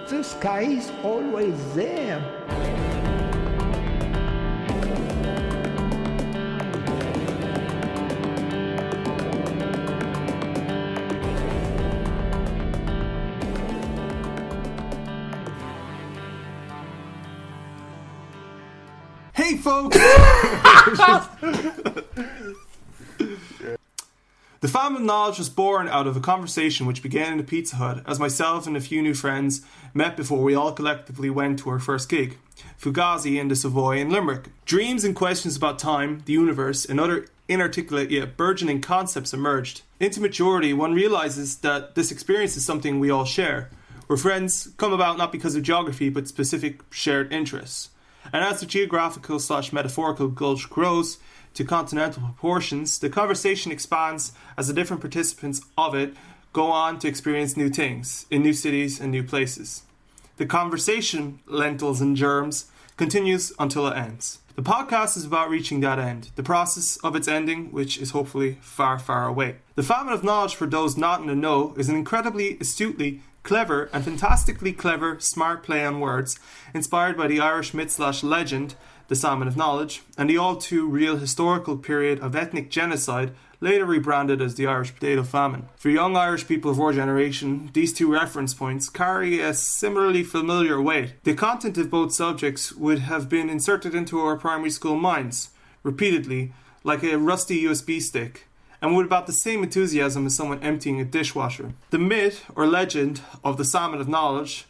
the sky is always there. Hey folks! The Famine of Knowledge was born out of a conversation which began in the Pizza Hut as myself and a few new friends met before we all collectively went to our first gig, Fugazi in the Savoy in Limerick. Dreams and questions about time, the universe, and other inarticulate yet burgeoning concepts emerged. Into maturity, one realises that this experience is something we all share, where friends come about not because of geography but specific shared interests. And as the geographical/metaphorical gulch grows to continental proportions, the conversation expands as the different participants of it go on to experience new things in new cities and new places. The conversation, lentils and germs, continues until it ends. The podcast is about reaching that end, the process of its ending, which is hopefully far, far away. The Famine of Knowledge, for those not in the know, is an incredibly astutely clever and fantastically clever smart play on words inspired by the Irish myth/legend the Famine of Knowledge and the all too real historical period of ethnic genocide later rebranded as the Irish Potato Famine. For young Irish people of our generation, these two reference points carry a similarly familiar weight. The content of both subjects would have been inserted into our primary school minds repeatedly like a rusty USB stick, and with about the same enthusiasm as someone emptying a dishwasher. The myth or legend of the Famine of Knowledge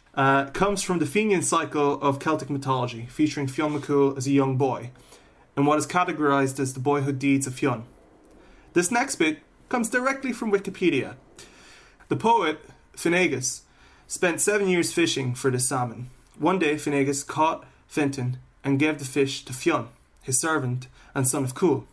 comes from the Fenian cycle of Celtic mythology, featuring Fionn McCool as a young boy, and what is categorised as the boyhood deeds of Fionn. This next bit comes directly from Wikipedia. The poet Finnegas spent 7 years fishing for this salmon. One day Finnegas caught Fintan and gave the fish to Fionn, his servant and son of Cool,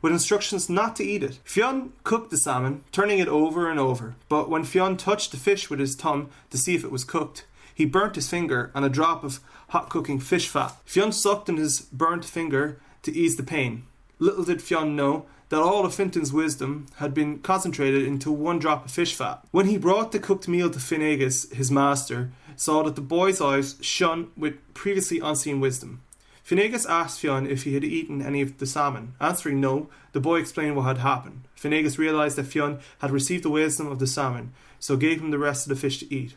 with instructions not to eat it. Fionn cooked the salmon, turning it over and over, but when Fionn touched the fish with his thumb to see if it was cooked, he burnt his finger on a drop of hot cooking fish fat. Fionn sucked on his burnt finger to ease the pain. Little did Fionn know that all of Fintan's wisdom had been concentrated into one drop of fish fat. When he brought the cooked meal to Finnegas, his master saw that the boy's eyes shone with previously unseen wisdom. Finnegas asked Fionn if he had eaten any of the salmon. Answering no, the boy explained what had happened. Finnegas realised that Fionn had received the wisdom of the salmon, so gave him the rest of the fish to eat.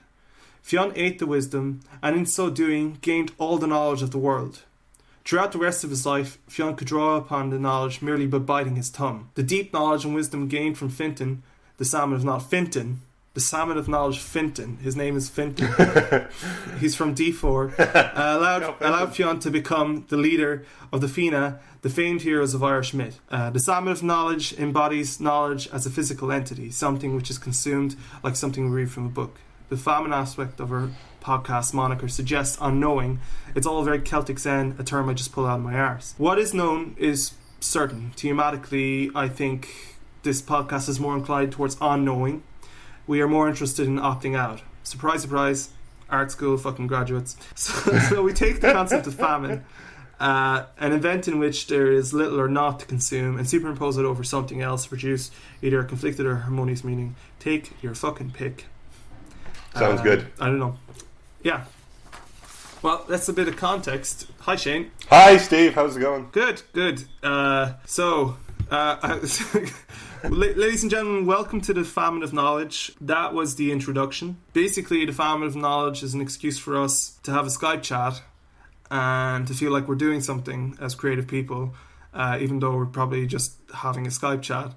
Fionn ate the wisdom, and in so doing gained all the knowledge of the world. Throughout the rest of his life, Fionn could draw upon the knowledge merely by biting his tongue. The deep knowledge and wisdom gained from Fintan, the salmon of not Fintan, the Famine of Knowledge Fintan, his name is Fintan, he's from D4, allowed Fionn to become the leader of the Fina, the famed heroes of Irish myth. The Famine of Knowledge embodies knowledge as a physical entity, something which is consumed like something we read from a book. The famine aspect of our podcast moniker suggests unknowing. It's all very Celtic Zen, a term I just pulled out of my arse. What is known is certain. Thematically, I think this podcast is more inclined towards unknowing. We are more interested in opting out. Surprise, surprise, art school fucking graduates. So we take the concept of famine, an event in which there is little or not to consume, and superimpose it over something else to produce either a conflicted or harmonious meaning. Take your fucking pick. Sounds good. I don't know. Yeah. Well, that's a bit of context. Hi, Shane. Hi, Steve. How's it going? Good. Ladies and gentlemen, welcome to the Famine of Knowledge. That was the introduction. Basically, the Famine of Knowledge is an excuse for us to have a Skype chat and to feel like we're doing something as creative people, even though we're probably just having a Skype chat.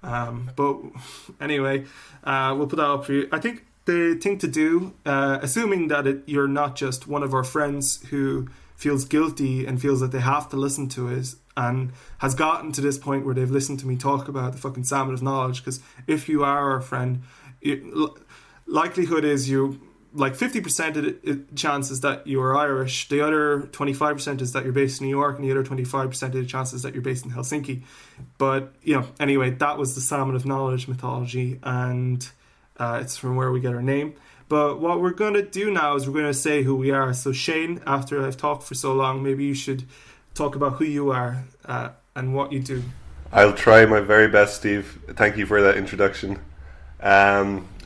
But anyway, we'll put that up for you. I think the thing to do, assuming that you're not just one of our friends who feels guilty and feels that they have to listen to it and has gotten to this point where they've listened to me talk about the fucking Famine of Knowledge, because if you are our friend, likelihood is you, like 50% of the chances that you are Irish, the other 25% is that you're based in New York, and the other 25% of the chances that you're based in Helsinki. But, anyway, that was the Famine of Knowledge mythology, and it's from where we get our name. But what we're going to do now is we're going to say who we are. So Shane, after I've talked for so long, maybe you should talk about who you are and what you do. I'll try my very best, Steve. Thank you for that introduction.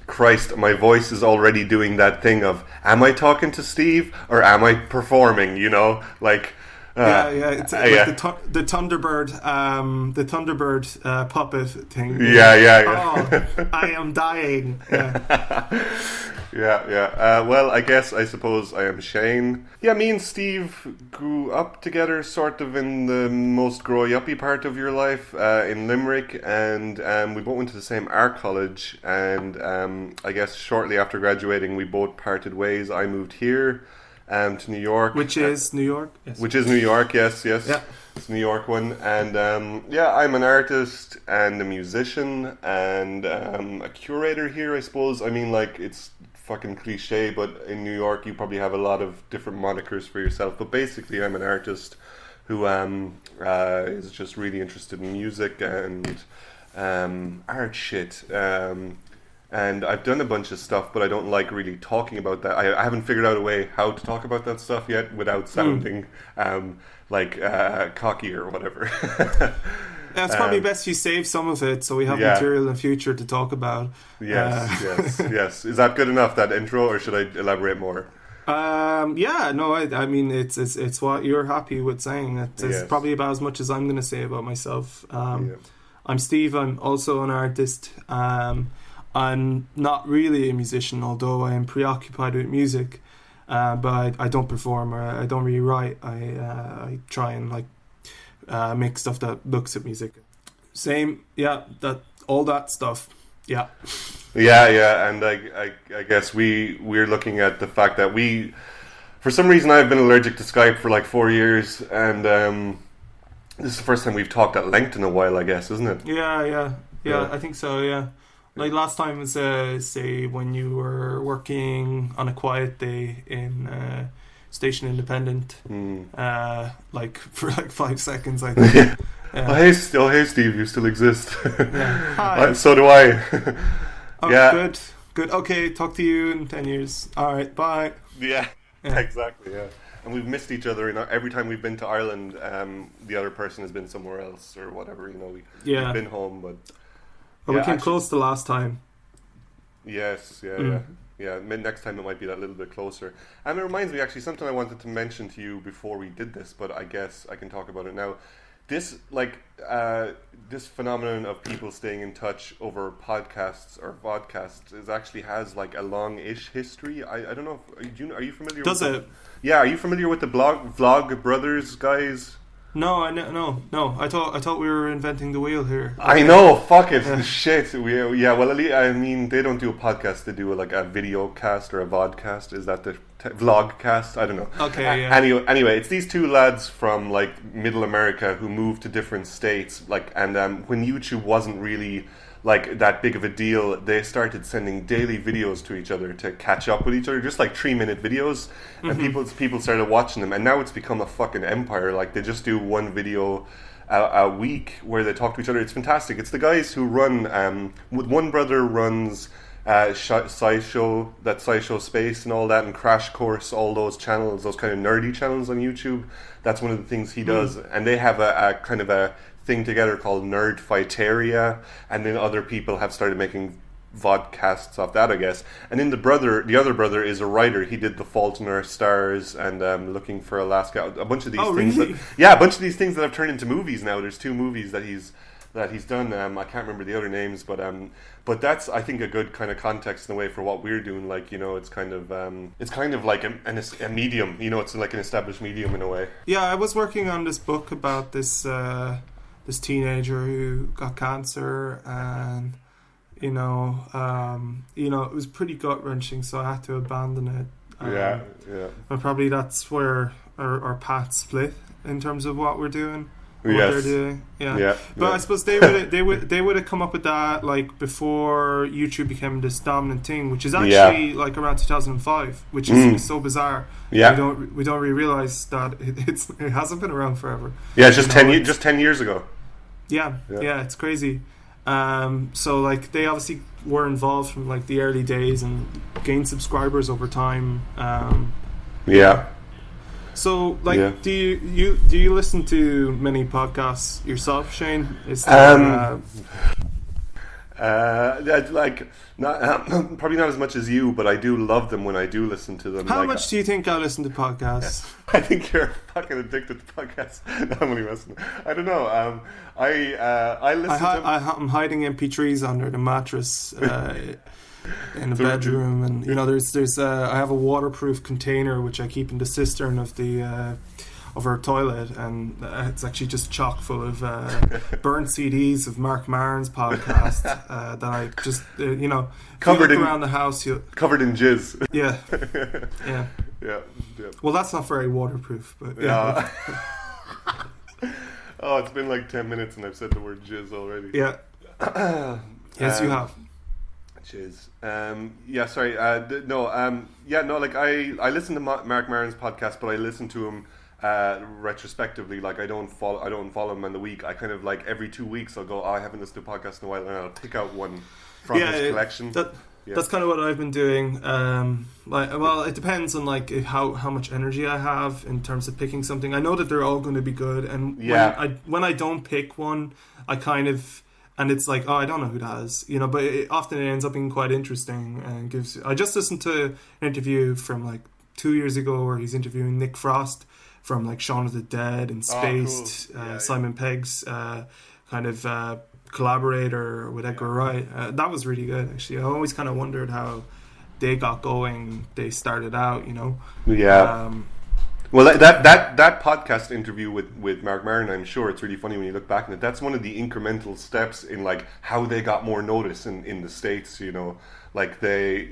Christ, my voice is already doing that thing of, am I talking to Steve or am I performing? You know, like. It's like the Thunderbird, puppet thing. Oh, I am dying. Well, I suppose I am Shane. Yeah, me and Steve grew up together, sort of in the most grow-uppy part of your life, in Limerick, and we both went to the same art college. And I guess shortly after graduating, we both parted ways. I moved here. To New York. Which is New York? Yes. Which is New York, yes. Yeah. It's a New York one. And I'm an artist and a musician and a curator here, I suppose. I mean, like, it's fucking cliche, but in New York you probably have a lot of different monikers for yourself. But basically I'm an artist who is just really interested in music and art shit. And I've done a bunch of stuff, but I don't like really talking about that. I haven't figured out a way how to talk about that stuff yet without sounding cocky or whatever. It's probably best you save some of it so we have material in the future to talk about. Yes. Is that good enough, that intro, or should I elaborate more? I mean, it's what you're happy with saying. It's probably about as much as I'm going to say about myself. I'm Steve. I'm also an artist. I'm not really a musician, although I am preoccupied with music, but I don't perform or I don't really write. I try and make stuff that looks at music. Same, all that stuff. Yeah, and I guess we're looking at the fact that for some reason I've been allergic to Skype for like 4 years, and this is the first time we've talked at length in a while, I guess, isn't it? Yeah, I think so, yeah. Like last time was say when you were working on a quiet day in Station Independent, for 5 seconds, I think. Yeah. Hey Steve, you still exist. Yeah. Hi. So do I. Good. Okay, talk to you in 10 years. All right, bye. Yeah. Exactly. Yeah. And we've missed each other. Every time we've been to Ireland, the other person has been somewhere else or whatever. You know, we've been home, but. But we came close the last time. Yes, yeah. Next time it might be that little bit closer. And it reminds me, actually, something I wanted to mention to you before we did this, but I guess I can talk about it now. This phenomenon of people staying in touch over podcasts or vodcasts has like a long-ish history. I don't know. Are you familiar? Does with it? Are you familiar with the Vlog Brothers guys? No. I thought we were inventing the wheel here. I know. Fuck it. Shit. Well, at least, I mean, they don't do a podcast. They do like a video cast or a vodcast. Is that the vlogcast? I don't know. Okay. Yeah. Anyway, it's these two lads from like Middle America who moved to different states. And when YouTube wasn't really like that big of a deal, they started sending daily videos to each other to catch up with each other, just like 3-minute videos, and people started watching them, and now it's become a fucking empire. Like they just do one video a week where they talk to each other. It's fantastic. It's the guys who run one brother runs SciShow Space and all that, and Crash Course, all those channels, those kind of nerdy channels on YouTube. That's one of the things he does, and they have a kind of a thing together called Nerd Fighteria, and then other people have started making vodcasts off that, I guess. And then the other brother is a writer. He did The Fault in Our Stars and Looking for Alaska. A bunch of these things. Really? A bunch of these things that have turned into movies now. There's 2 movies that he's done. I can't remember the other names, but that's, I think, a good kind of context in a way for what we're doing. Like, you know, it's kind of like a medium. You know, it's like an established medium in a way. Yeah, I was working on this book about this teenager who got cancer, and it was pretty gut wrenching, so I had to abandon it. And probably that's where our paths split in terms of what we're doing. What they're doing, but I suppose they would have come up with that like before YouTube became this dominant thing, which is actually like around 2005, which is so bizarre. We don't really realize that it hasn't been around forever. Yeah, just 10 years ago. Yeah, it's crazy. So like they obviously were involved from like the early days and gained subscribers over time. So, like, do you listen to many podcasts yourself, Shane? Is there, Probably not as much as you, but I do love them when I do listen to them. How much do you think I listen to podcasts? I think you're fucking addicted to podcasts. No, I'm only messing. I don't know. I listen to. I'm hiding MP3s under the mattress in the bedroom, and there's I have a waterproof container which I keep in the cistern of our toilet, and it's actually just chock full of burnt CDs of Mark Maron's podcast that I just covered around the house. Covered in jizz. Yeah. Yeah. Well, that's not very waterproof, but yeah. Oh, it's been like 10 minutes and I've said the word jizz already. Yeah. Yes, you have. Jizz. Sorry. Like I listen to Mark Maron's podcast, but I listen to him retrospectively. Like I don't follow him in the week. I kind of like every 2 weeks I'll go, I haven't listened to a podcast in a while, and I'll pick out one from his collection. That's kind of what I've been doing. It depends on like how much energy I have in terms of picking something. I know that they're all going to be good, and when I don't pick one, I kind of, and it's like, oh, I don't know who that is, but often it ends up being quite interesting and gives. I just listened to an interview from like 2 years ago where he's interviewing Nick Frost from like Shaun of the Dead and Spaced, cool. Simon Pegg's kind of collaborator with Edgar Wright. That was really good, actually. I always kind of wondered how they got going. They started out, Yeah. Well, that podcast interview with Mark Maron, I'm sure it's really funny when you look back on it. That's one of the incremental steps in like how they got more notice in the States. Like they're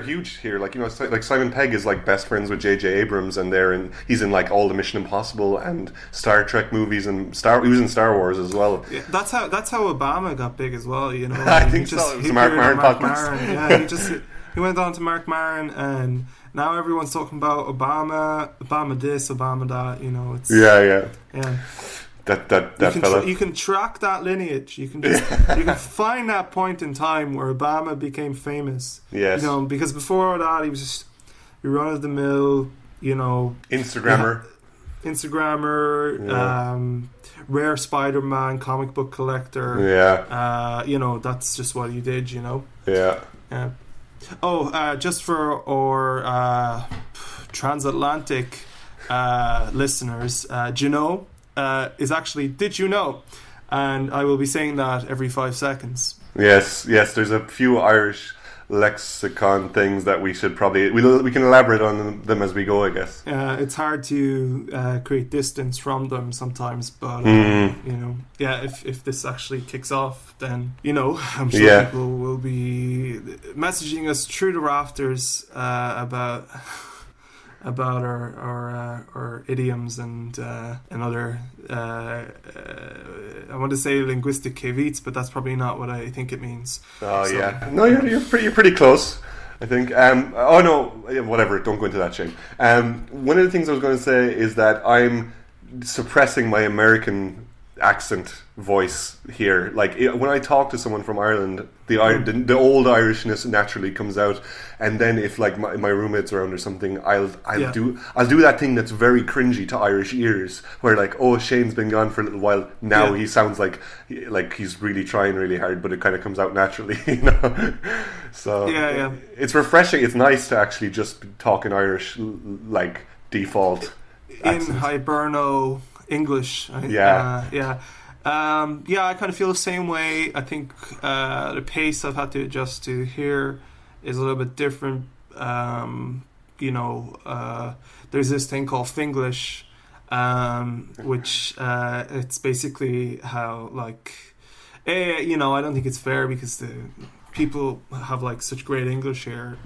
huge here. Like like Simon Pegg is like best friends with J.J. Abrams, and he's in like all the Mission Impossible and Star Trek movies, and he was in Star Wars as well. Yeah, that's how Obama got big as well. I think so. It was the Mark Maron podcast. Yeah, he went on to Mark Maron, and now everyone's talking about Obama this, Obama that. It's yeah. That fella. You can track that lineage. You can you can find that point in time where Obama became famous. Yes. Because before that he was just your run of the mill, Instagrammer, rare Spider-Man comic book collector. Yeah. That's just what he did. Yeah. Just for our transatlantic listeners, is actually did you know, and I will be saying that every 5 seconds. Yes. There's a few Irish lexicon things that we should probably we can elaborate on them as we go, I guess. It's hard to create distance from them sometimes, but if this actually kicks off, then I'm sure people will be messaging us through the rafters about our idioms and other I want to say linguistic caveats, but that's probably not what I think it means. No, you're pretty close, I think. Whatever, don't go into that, Shane. One of the things I was going to say is that I'm suppressing my American accent voice here. Like when I talk to someone from Ireland, the old Irishness naturally comes out, and then if like my roommate's around or something, I'll do that thing that's very cringy to Irish ears, where like, oh, Shane's been gone for a little while now, he sounds like he's really trying really hard, but it kind of comes out naturally. So it's refreshing. It's nice to actually just talk in Irish like default accent. In Hiberno English. I kind of feel the same way. I think the pace I've had to adjust to here is a little bit different. There's this thing called Finglish, which it's basically how like, I don't think it's fair because the people have like such great English here.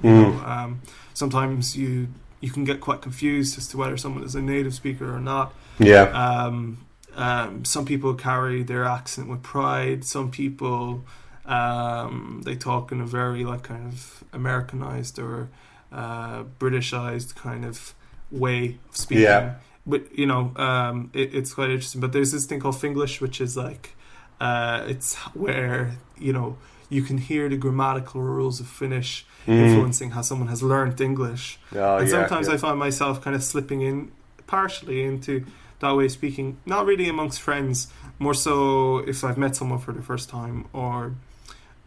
Sometimes you can get quite confused as to whether someone is a native speaker or not. Some people carry their accent with pride. Some people they talk in a very like kind of Americanized or Britishized kind of way of speaking. But it's quite interesting. But there's this thing called Finglish, which is like it's where you can hear the grammatical rules of Finnish influencing how someone has learned English. And sometimes I find myself kind of slipping in partially into that way of speaking. Not really amongst friends, more so if I've met someone for the first time, or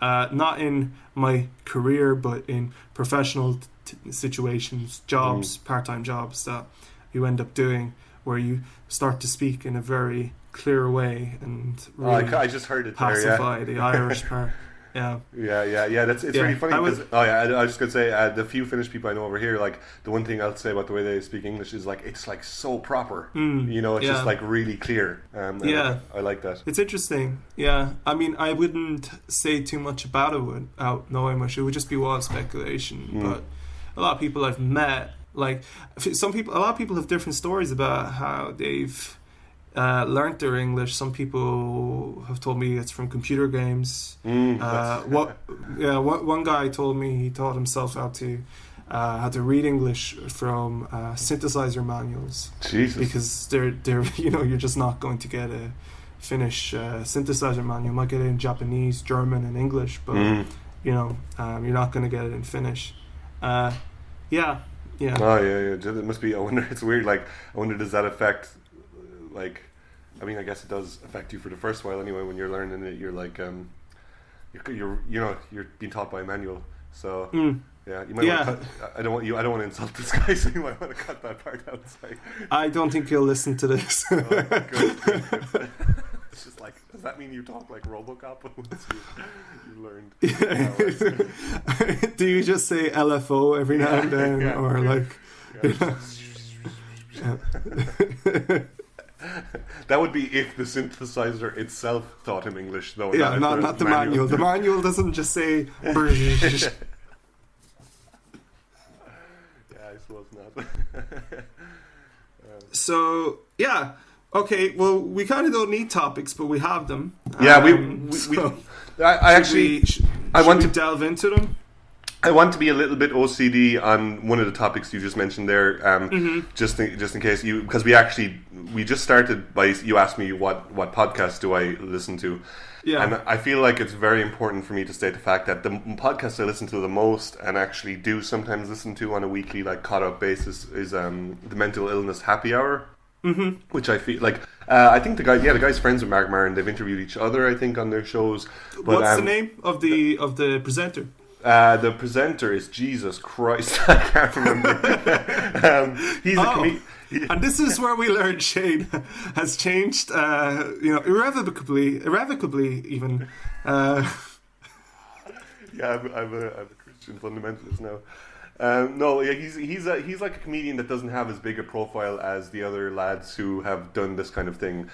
not in my career, but in professional situations, jobs, part-time jobs that you end up doing, where you start to speak in a very clear way and really I just heard it pacify there, the Irish part. Yeah. It's really funny. I I was just gonna say the few Finnish people I know over here, like the one thing I'll say about the way they speak English is like it's like so proper. It's just like really clear. I like that. It's interesting. Yeah, I mean, I wouldn't say too much about it without knowing much. It would just be wild speculation. But a lot of people I've met, like a lot of people have different stories about how they've learned their English. Some people have told me it's from computer games. One guy told me he taught himself how to read English from synthesizer manuals. Jesus. Because they're you're just not going to get a Finnish synthesizer manual. You might get it in Japanese, German, and English, but you're not going to get it in Finnish. Yeah. Oh yeah. It must be. I wonder. It's weird. Like, I wonder, does that affect? Like, I mean, I guess it does affect you for the first while anyway. When you're learning it, you're like, you're being taught by a manual. So yeah, you might. Want to cut, I don't want to insult this guy, so you might want to cut that part out. Like, I don't think he'll listen to this. Good. It's just like, does that mean you talk like RoboCop once you learned? Do you just say LFO every now and then, or like? That would be if the synthesizer itself taught him English, though. Yeah, not the manual. The manual doesn't just say. Yeah, I suppose not. So yeah, okay. Well, we kind of don't need topics, but we have them. Yeah, I want to delve into them. I want to be a little bit OCD on one of the topics you just mentioned there, just in case because we just started by you asked me what podcast do I listen to, and I feel like it's very important for me to state the fact that the podcast I listen to the most and actually do sometimes listen to on a weekly like caught up basis is the Mental Illness Happy Hour, which I feel like I think the guy's friends with Mark Maron. They've interviewed each other, I think, on their shows. But, what's the name of the presenter? The presenter is Jesus Christ. I can't remember. He's a comedian. And this is where we learn Shane has changed, irrevocably even. Yeah, I'm a Christian fundamentalist now. He's like a comedian that doesn't have as big a profile as the other lads who have done this kind of thing.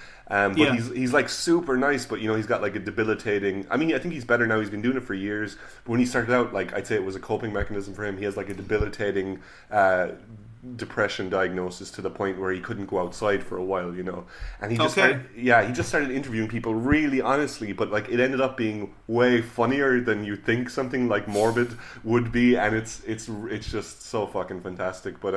He's like super nice, but he's got like a debilitating. I mean, I think he's better now. He's been doing it for years. But when he started out, like I'd say it was a coping mechanism for him. He has like a debilitating depression diagnosis to the point where he couldn't go outside for a while, and he just started interviewing people really honestly, but like it ended up being way funnier than you think something like morbid would be, and it's just so fucking fantastic. But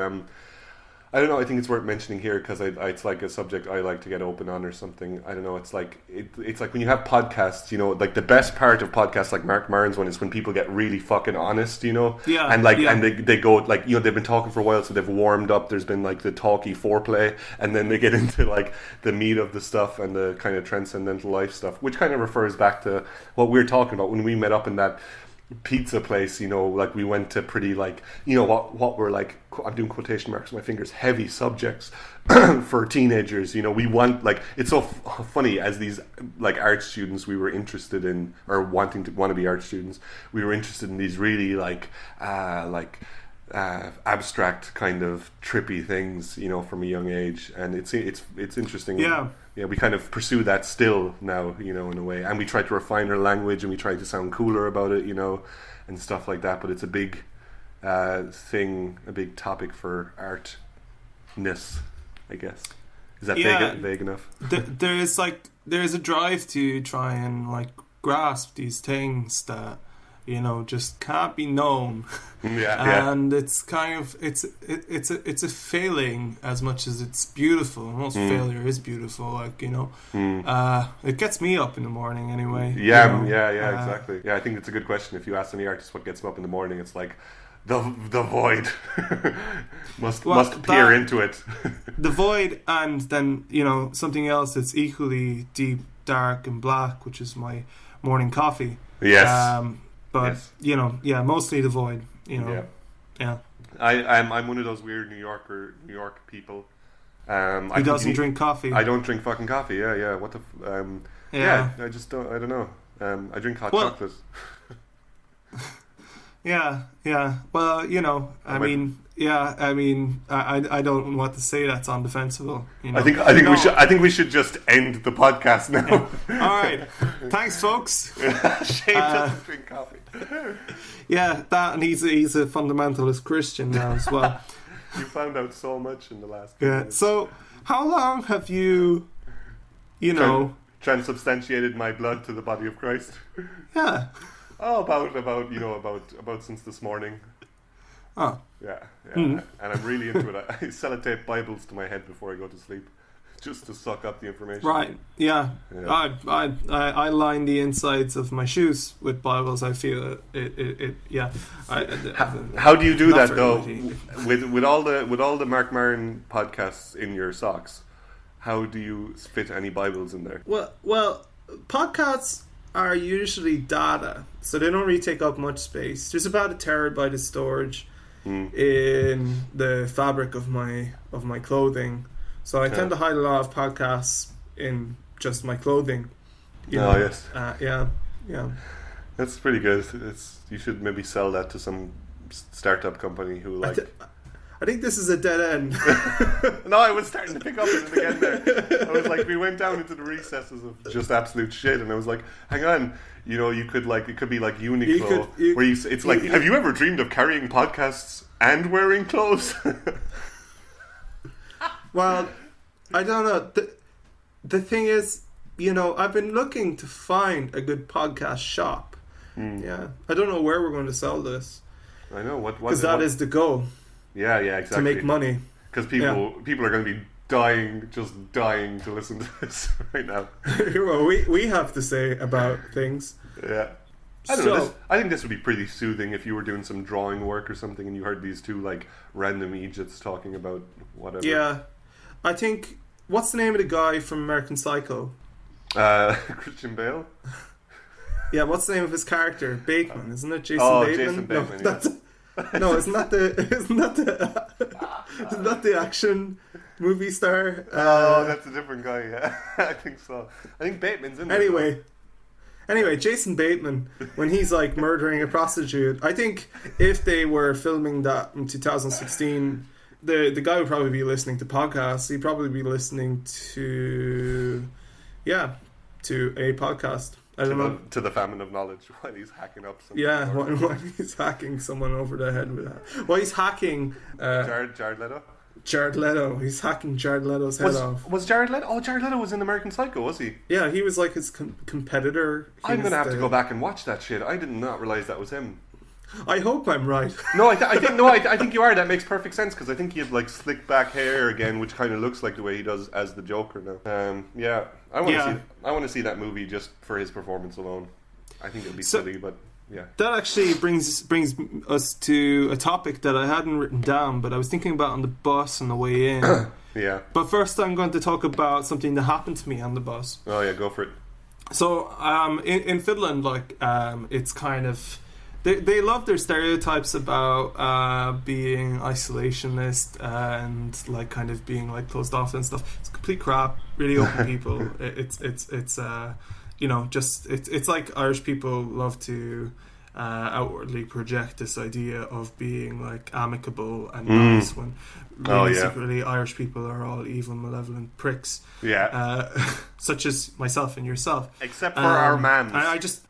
I don't know, I think it's worth mentioning here because it's like a subject I like to get open on or something. I don't know, it's like when you have podcasts, like the best part of podcasts like Mark Maron's one is when people get really fucking honest, and they go like, they've been talking for a while, so they've warmed up, there's been like the talky foreplay, and then they get into like the meat of the stuff and the kind of transcendental life stuff, which kind of refers back to what we were talking about when we met up in that pizza place, like we went to pretty like, what were like, I'm doing quotation marks with my fingers, heavy subjects for teenagers. We want, like, it's so funny as these like art students we were interested in, or want to be art students, we were interested in these really like abstract kind of trippy things, from a young age, and it's interesting. Yeah, we kind of pursue that still now, in a way, and we try to refine our language and we try to sound cooler about it, and stuff like that. But it's a big thing, a big topic for artness, I guess. Is that vague enough? There's a drive to try and like grasp these things that just can't be known. And it's kind of it's a failing as much as it's beautiful. Most failure is beautiful, like it gets me up in the morning anyway. Exactly. I think it's a good question. If you ask any artist what gets them up in the morning, it's like the void must peer into it. the void, and then something else that's equally deep, dark, and black, which is my morning coffee. Yes. But yes. Mostly the void. Yeah. I'm one of those weird New York people. He doesn't drink coffee. I don't drink fucking coffee. Yeah. What the? I just don't. I don't know. I drink hot chocolate. Yeah. Well, I don't know what to say that's undefensible. I think we should just end the podcast now. All right. Thanks, folks. Shane doesn't drink coffee. Yeah, that, and he's a fundamentalist Christian now as well. You found out so much in the last. Minutes. So, how long have you transubstantiated my blood to the body of Christ? Yeah. Oh, about since this morning. Oh. Yeah. And I'm really into it. I sellotape Bibles to my head before I go to sleep, just to suck up the information. Right. Yeah. I line the insides of my shoes with Bibles. I feel it. Yeah. How do you do that though? With all the Mark Maron podcasts in your socks, how do you fit any Bibles in there? Well, podcasts are usually data, so they don't really take up much space. There's about a terabyte of storage in the fabric of my clothing, so I tend to hide a lot of podcasts in just my clothing. Yes. Yeah. That's pretty good. You should maybe sell that to some startup company who I think this is a dead end. No, I was starting to pick up on it again there. I was like, we went down into the recesses of just absolute shit, and I was like, hang on, you could it could be like Uniqlo, where it's like, have you ever dreamed of carrying podcasts and wearing clothes? Well, I don't know. The thing is, I've been looking to find a good podcast shop. Yeah, I don't know where we're going to sell this. I know what because that is the goal. Yeah, exactly. To make money. Because people are going to be dying to listen to this right now. Well, we have to say about things. Yeah. I don't know. I think this would be pretty soothing if you were doing some drawing work or something and you heard these two random Egypts talking about whatever. Yeah. I think, what's the name of the guy from American Psycho? Christian Bale? Yeah, what's the name of his character? Bateman, isn't it? Jason Bateman? Jason Bateman, No, isn't that the action movie star? That's a different guy. Yeah, I think so. I think Bateman's in there. Anyway, Jason Bateman, when he's murdering a prostitute, I think if they were filming that in 2016, the guy would probably be listening to podcasts. He'd probably be listening to a podcast. I don't know. To the Famine of Knowledge while he's hacking up something. Yeah, while he's hacking someone over the head with that. Well, he's hacking Jared Leto? Jared Leto. He's hacking Jared Leto's head off. Was Jared Leto? Oh, Jared Leto was in American Psycho, was he? Yeah, he was his competitor. I'm going to have to go back and watch that shit. I did not realize that was him. I hope I'm right. No, I think you are. That makes perfect sense because I think he had slick back hair again, which kind of looks like the way he does as the Joker now. Yeah, I want to see that movie just for his performance alone. I think it'll be silly, but yeah. That actually brings us to a topic that I hadn't written down, but I was thinking about on the bus on the way in. Yeah. But first, I'm going to talk about something that happened to me on the bus. Oh yeah, go for it. So, in Finland, it's kind of. They love their stereotypes about being isolationist and kind of being closed off and stuff. It's complete crap. Really open people. It's like Irish people love to outwardly project this idea of being amicable and nice when really secretly Irish people are all evil, malevolent pricks. Yeah. Such as myself and yourself. Except for our man. I just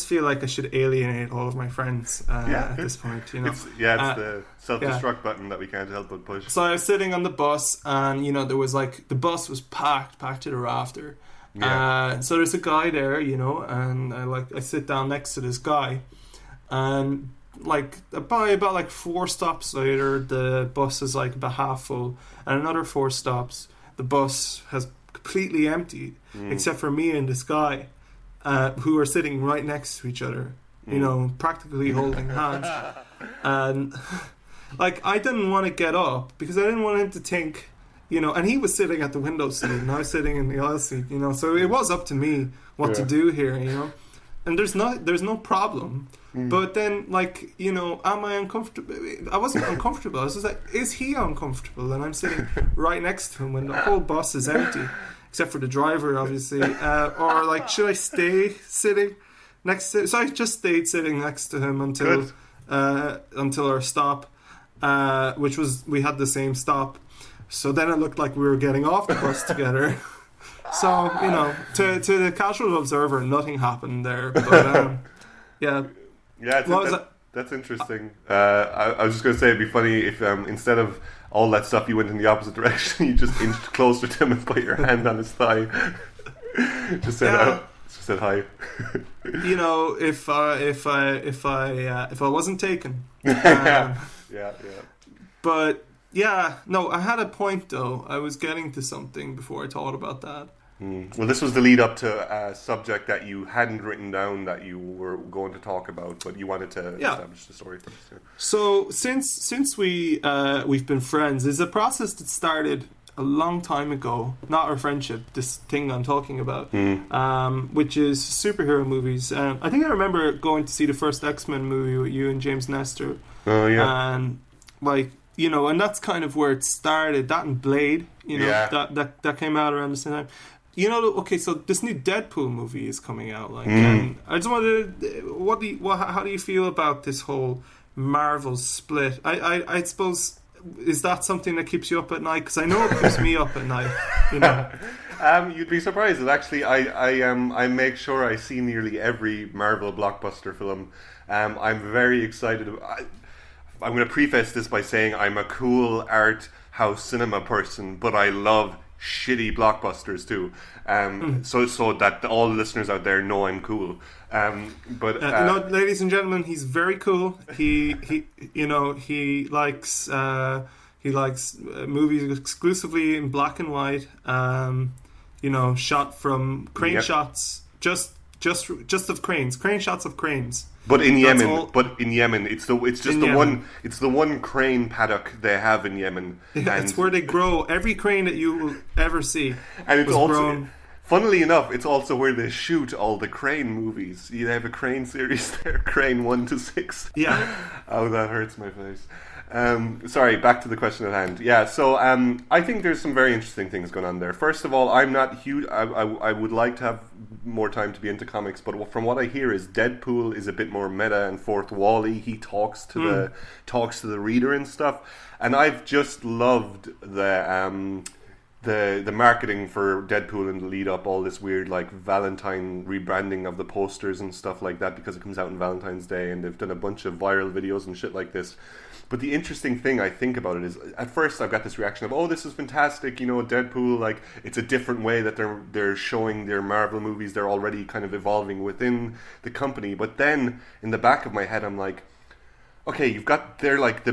feel like I should alienate all of my friends at this point. It's the self-destruct button that we can't help but push. So I was sitting on the bus, and there was the bus was packed to the rafter. Yeah. So there's a guy there, and I sit down next to this guy, and about 4 stops later, the bus is about half full, and another 4 stops, the bus has completely emptied, except for me and this guy, who are sitting right next to each other, practically holding hands, and I didn't want to get up because I didn't want him to think and he was sitting at the window seat and I was sitting in the aisle seat, so it was up to me what to do here, and there's no problem. But then, am I uncomfortable? I wasn't uncomfortable. I was just like, is he uncomfortable? And I'm sitting right next to him when the whole bus is empty, except for the driver, obviously. Or should I stay sitting next to? So I just stayed sitting next to him until our stop, which was, we had the same stop. So then it looked like we were getting off the bus together. So to the casual observer, nothing happened there. But yeah. Yeah, that's interesting. I was just going to say it'd be funny if instead of all that stuff you went in the opposite direction, you just inched closer to him and put your hand on his thigh. just said hi. If I wasn't taken. Yeah. But yeah, no, I had a point though. I was getting to something before I thought about that. Well, this was the lead up to a subject that you hadn't written down that you were going to talk about, but you wanted to establish the story first. Yeah. So since we've been friends, it's a process that started a long time ago. Not our friendship, this thing I'm talking about, which is superhero movies. I think I remember going to see the first X-Men movie with you and James Nestor. Oh yeah, and and that's kind of where it started. That and Blade, that came out around the same time. Okay, so this new Deadpool movie is coming out. And I just wanted, how do you feel about this whole Marvel split? I suppose, is that something that keeps you up at night? Because I know it keeps me up at night. You'd be surprised. That actually, I make sure I see nearly every Marvel blockbuster film. I'm very excited. I'm going to preface this by saying I'm a cool art house cinema person, but I love shitty blockbusters too. So that all the listeners out there know I'm cool. Ladies and gentlemen, he's very cool. He likes movies exclusively in black and white. Shot from crane shots, just of cranes, crane shots of cranes. But in Yemen, it's the one crane paddock they have in Yemen. It's where they grow every crane that you will ever see. And it's also grown. Funnily enough, it's also where they shoot all the Crane movies. You have a Crane series there, Crane 1 to 6. Yeah. Oh, that hurts my face. Sorry, back to the question at hand. Yeah, so I think there's some very interesting things going on there. First of all, I'm not huge. I would like to have more time to be into comics, but from what I hear is Deadpool is a bit more meta and fourth wall-y. He talks to the reader and stuff, and I've just loved the marketing for Deadpool in the lead up, all this weird Valentine rebranding of the posters and stuff like that because it comes out on Valentine's Day, and they've done a bunch of viral videos and shit like this. But the interesting thing I think about it is, at first I've got this reaction of, oh, this is fantastic, Deadpool, it's a different way that they're showing their Marvel movies. They're already kind of evolving within the company. But then in the back of my head, I'm like, okay, they're like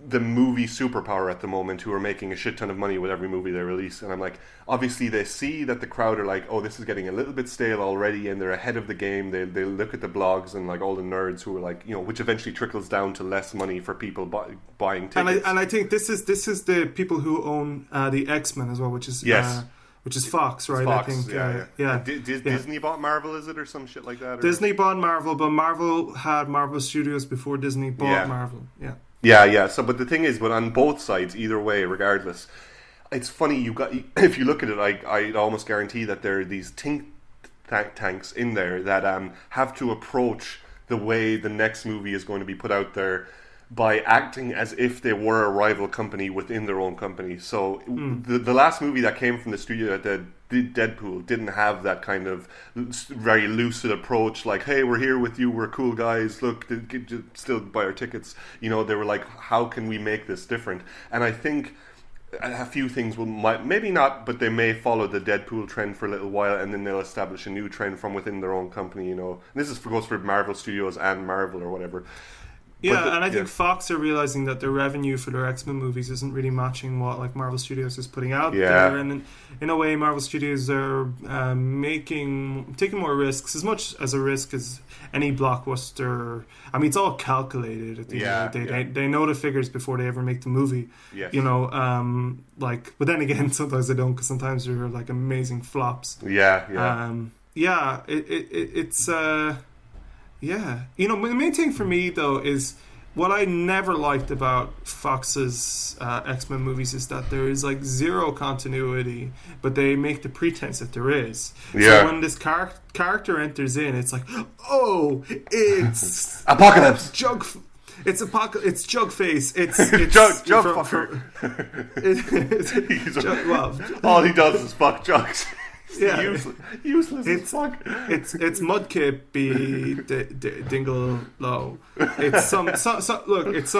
the movie superpower at the moment, who are making a shit ton of money with every movie they release. And I'm like, obviously they see that the crowd are like, oh, this is getting a little bit stale already, and they're ahead of the game. They look at the blogs and all the nerds who are like, which eventually trickles down to less money for people buying tickets. And I think this is the people who own the X-Men as well, which is Fox, right? Fox, I think, Disney bought Marvel, is it, or some shit like that? Or? Disney bought Marvel, but Marvel had Marvel Studios before Disney bought Marvel. Yeah. Yeah. So, but the thing is, but on both sides, either way, regardless, it's funny. If you look at it, I'd almost guarantee that there are these think tanks in there that have to approach the way the next movie is going to be put out there by acting as if they were a rival company within their own company. So the last movie that came from the studio that did Deadpool didn't have that kind of very lucid approach, like, hey, we're here with you, we're cool guys, look, still buy our tickets. They were like, how can we make this different? And I think a few things maybe not, but they may follow the Deadpool trend for a little while, and then they'll establish a new trend from within their own company. And this goes for Marvel Studios and Marvel or whatever. Yeah, and I think Fox are realizing that their revenue for their X-Men movies isn't really matching what like Marvel Studios is putting out there, and in a way, Marvel Studios are taking more risks, as much as a risk as any blockbuster. I mean, it's all calculated at the end of the day. They know the figures before they ever make the movie. Yes. You know, but then again, sometimes they don't, because sometimes they're like amazing flops. It's you know, the main thing for me though is what I never liked about Fox's X-Men movies is that there is like zero continuity, but they make the pretense that there is. So when this character enters in, it's like, oh, it's Apocalypse. It's Jugface. It's Jug fucker. All he does is fuck Jugs. Yeah, useless as fuck. It's Mudkip be Dingle Low. It's it's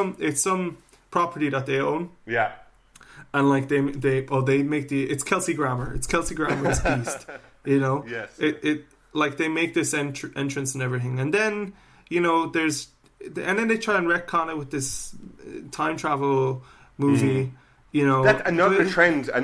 some property that they own. Yeah, and like they make it's Kelsey Grammer. It's Kelsey Grammer's Beast. You know. Yes. It like they make this entrance and everything, and then you know and then they try and retcon it with this time travel movie. You know, that's another trend. I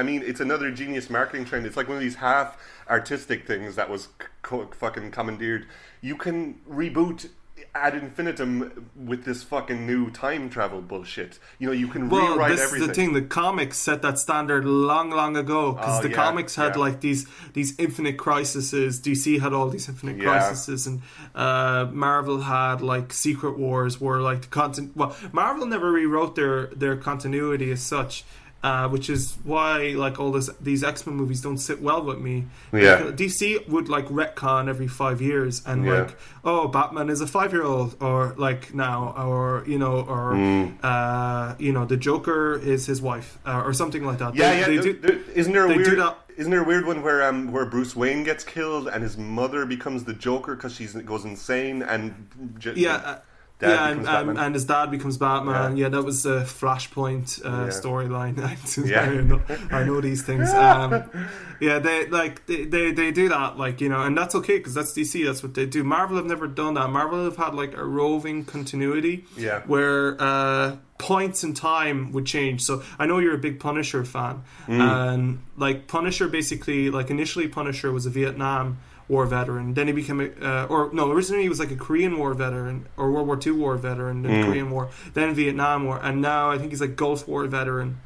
mean, it's another genius marketing trend. It's like one of these half artistic things that was fucking commandeered. You can reboot ad infinitum with this fucking new time travel bullshit. You know, you can rewrite everything. Well, this is the thing. The comics set that standard long ago, because the comics had like these infinite crises. DC had all these infinite crises, and Marvel had like Secret Wars, where like the content. Well, Marvel never rewrote their continuity as such. Which is why like all these X-Men movies don't sit well with me. Yeah. DC would like retcon every 5 years and like, oh, Batman is a 5-year-old, or like now, or you know, or you know, the Joker is his wife, or something like that. Isn't there a weird one where Bruce Wayne gets killed and his mother becomes the Joker because she goes insane and and his dad becomes Batman. Yeah, that was the Flashpoint storyline. I know these things. They do that, like, you know, and that's okay because that's DC. That's what they do. Marvel have never done that. Marvel have had like a roving continuity, where points in time would change. So I know you're a big Punisher fan, and like Punisher basically, like initially Punisher was a Vietnam War veteran. Then he became originally he was like a Korean War veteran or World War II war veteran, then Korean War, then Vietnam War, and now I think he's like Gulf War veteran.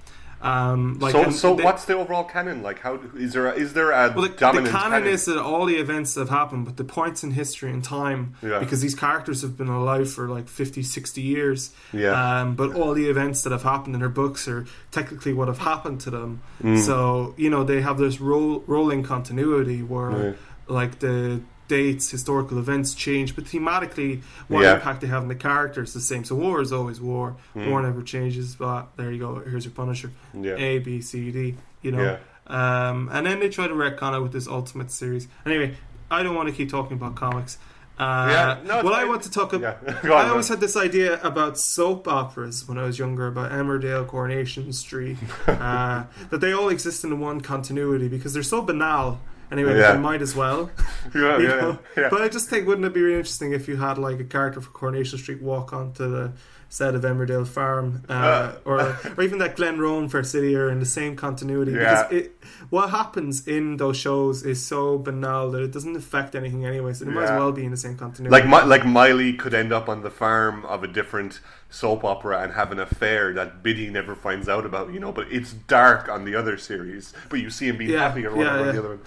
What's the overall canon? Like, how is there a dominant the canon is that all the events that have happened, but the points in history and time, because these characters have been alive for like 50, 60 years. But all the events that have happened in their books are technically what have happened to them. So you know, they have this rolling continuity where like the dates, historical events change, but thematically what impact they have on the character is the same. So war is always war. War never changes, but there you go, here's your Punisher. A, B, C, D, you know. And then they try to retcon it with this Ultimate series. Anyway, I don't want to keep talking about comics. I want to talk about I always had this idea about soap operas when I was younger, about Emmerdale, Coronation Street, that they all exist in one continuity because they're so banal. Anyway, they might as well. But I just think, wouldn't it be really interesting if you had like a character for Coronation Street walk onto the set of Emmerdale Farm, or even that Glen Rowan for City are in the same continuity? Because what happens in those shows is so banal that it doesn't affect anything anyway. So they might as well be in the same continuity. Like Miley could end up on the farm of a different soap opera and have an affair that Biddy never finds out about, you know. But it's dark on the other series, but you see him being happy or whatever on the other one.